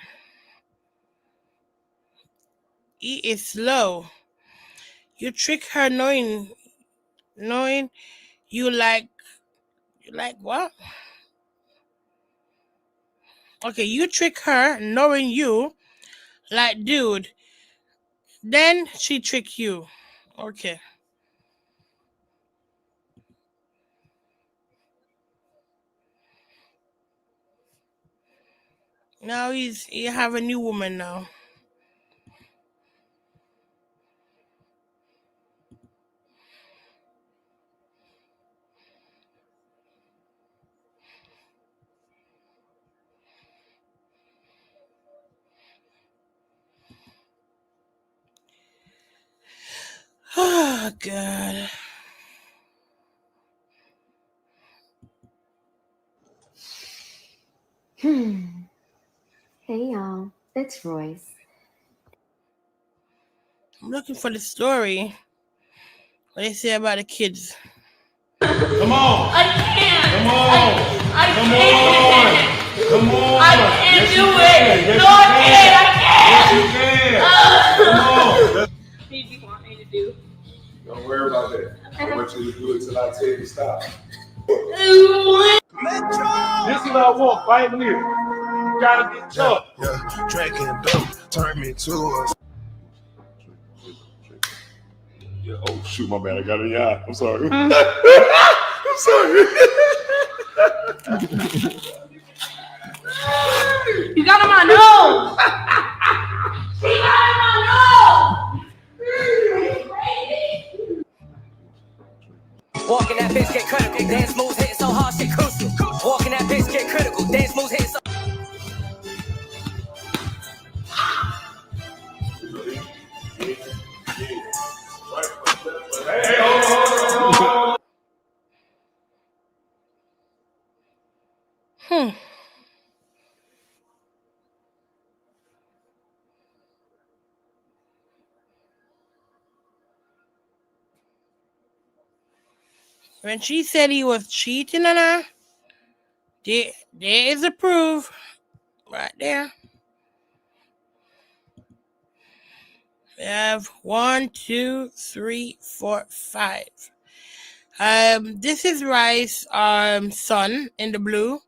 He is slow. You trick her knowing you like what? Okay, you trick her knowing you like dude. Then she trick you. Okay. Now he have a new woman now. Oh God. Hey y'all, it's Royce. I'm looking for the story. What they say about the kids. Come on. I can't. Come on. I Come can't. on. Come on. I can't Yes, do you it. can. No, I can't. Yes, you can. Come on. What do you want me to do? Don't worry about that. I want you to do it till I tell you to stop. This is what I want right here. You gotta get tough. Yeah, drinking dope, turn me to a. Yeah. Oh shoot, my bad. I got it in your eye. I'm sorry. Mm. I'm sorry. You got him on nose. You got him on nose. Walking that bitch get critical. Dance moves hitting so hard, shit crucial. Walking that bitch get critical. Dance moves hitting so. When she said he was cheating on her, there is the proof right there. We have 1, 2, 3, 4, 5. This is Rice's son in the blue.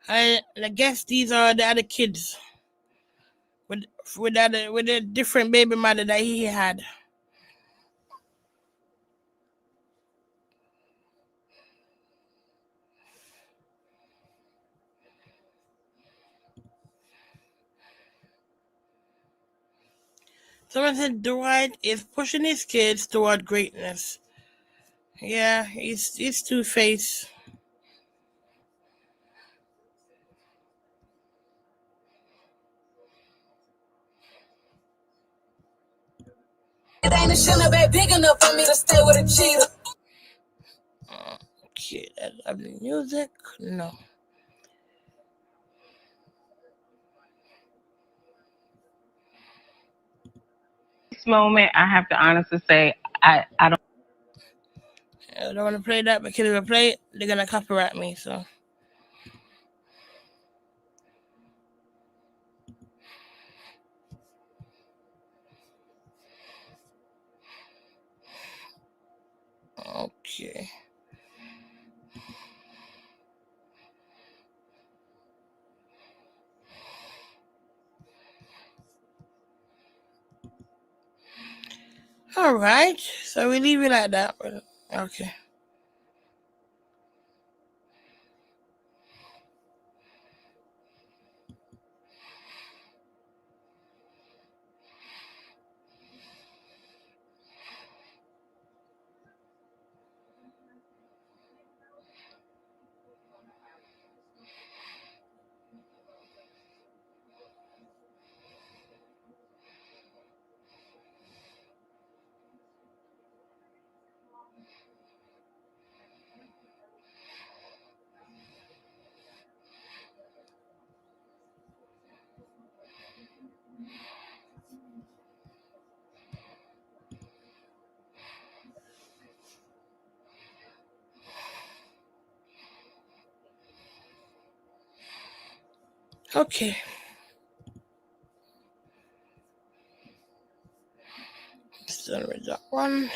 I guess these are the other kids with a different baby mother that he had. Someone said Dwight is pushing his kids toward greatness. Yeah, he's two-faced. It ain't a shit bag big enough for me to stay with a cheetah. Okay, that's lovely music. No. This moment, I have to honestly say, I don't. I don't want to play that because if I play it, they're gonna copyright me. So. Okay. All right. So we leave it like that. Okay. Okay. Done with that one.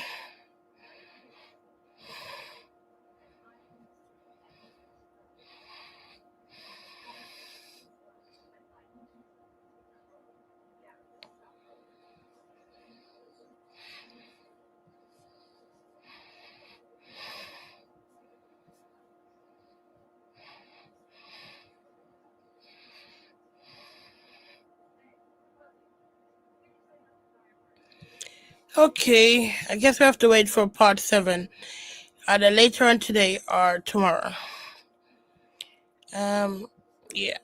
Okay, I guess we have to wait for part 7, either later on today or tomorrow. Yeah.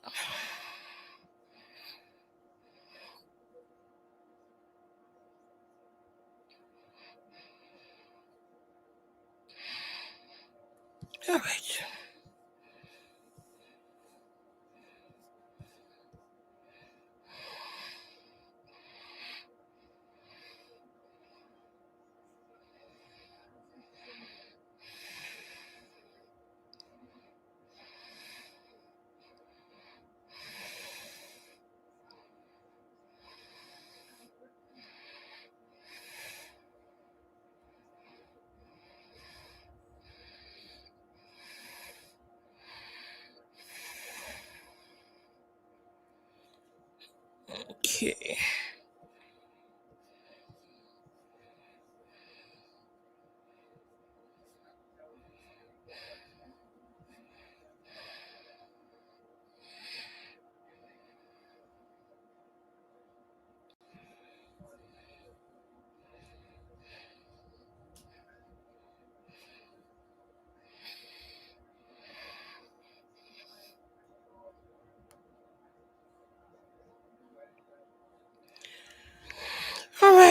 All right. Okay.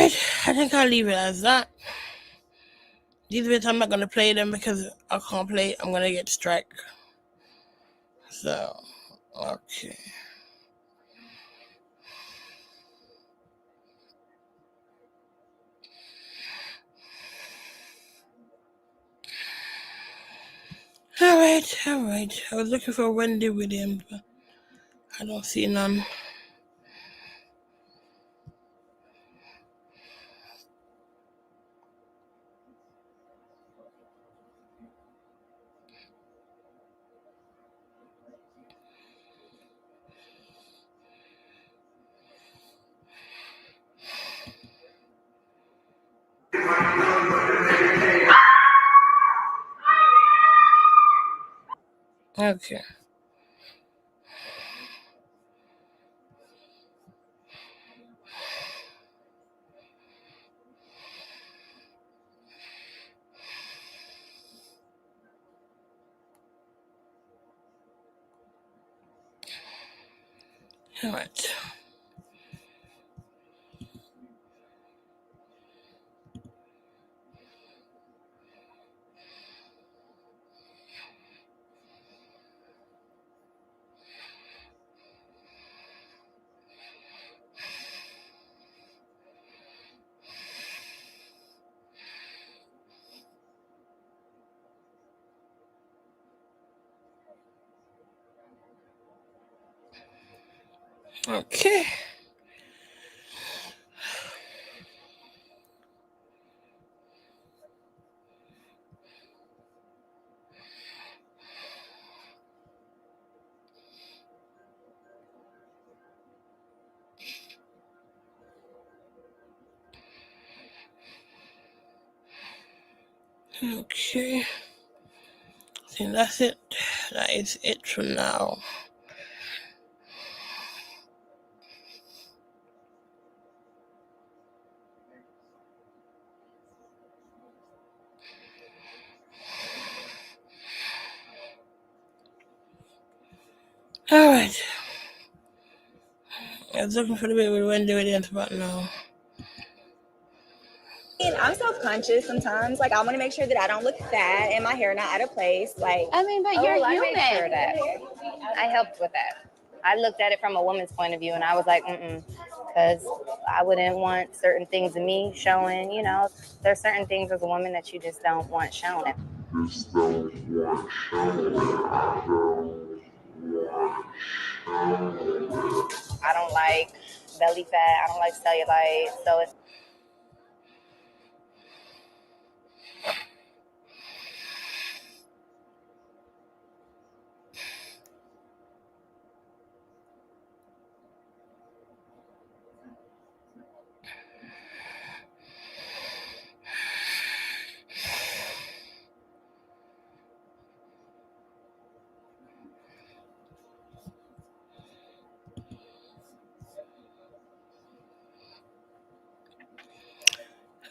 right, I think I'll leave it as that. These bits I'm not gonna play them because I can't play. I'm gonna get strike. So, okay. All right. I was looking for Wendy Williams, but I don't see none. Okay. All right. Okay. Okay. I think that's it. That is it for now. All right. I was looking for the bit with Wendy Williams, but no. And I'm self-conscious sometimes. Like, I want to make sure that I don't look fat and my hair not out of place. Like, I mean, but you're human. I made sure that. I helped with that. I looked at it from a woman's point of view, and I was like, because I wouldn't want certain things of me showing. You know, there's certain things as a woman that you just don't want shown. I don't like belly fat. I don't like cellulite. So it's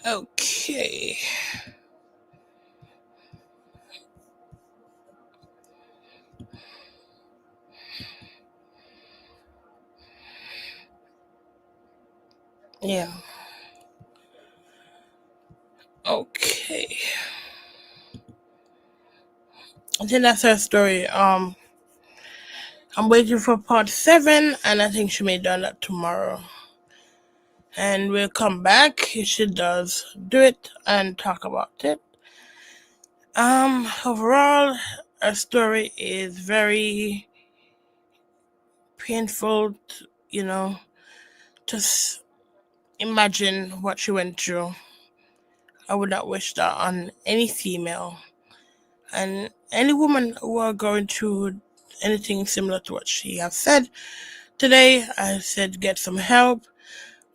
Okay. Yeah. Okay. I think that's her story. I'm waiting for part 7, and I think she may do that tomorrow. And we'll come back if she does do it and talk about it. Overall, her story is very painful. Just imagine what she went through. I would not wish that on any female. And any woman who are going through anything similar to what she has said today, I said get some help.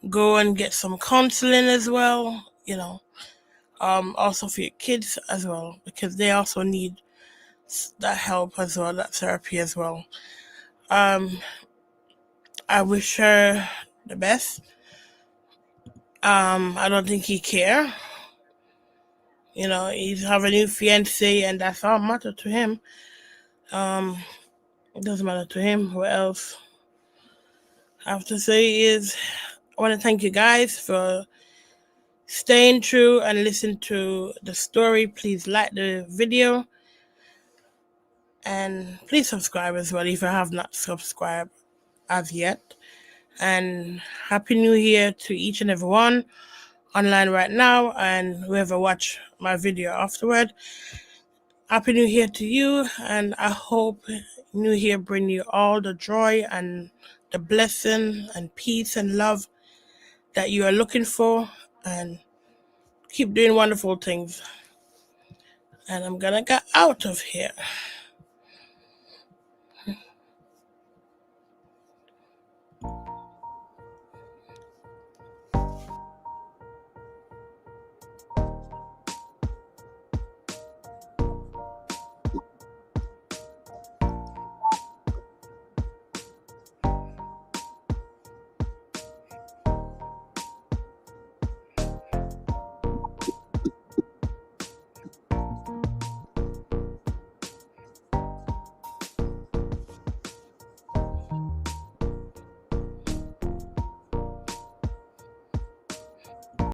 Go and get some counseling as well, also for your kids as well, because they also need that help as well, that therapy as well. I wish her the best. I don't think he care. He's have a new fiance, and that's all matter to him. It doesn't matter to him. What else I have to say is I want to thank you guys for staying true and listen to the story, please like the video. And please subscribe as well if you have not subscribed as yet. And Happy New Year to each and everyone online right now, and whoever watch my video afterward. Happy New Year to you, and I hope New Year bring you all the joy and the blessing and peace and love that you are looking for, and keep doing wonderful things. And I'm gonna get out of here.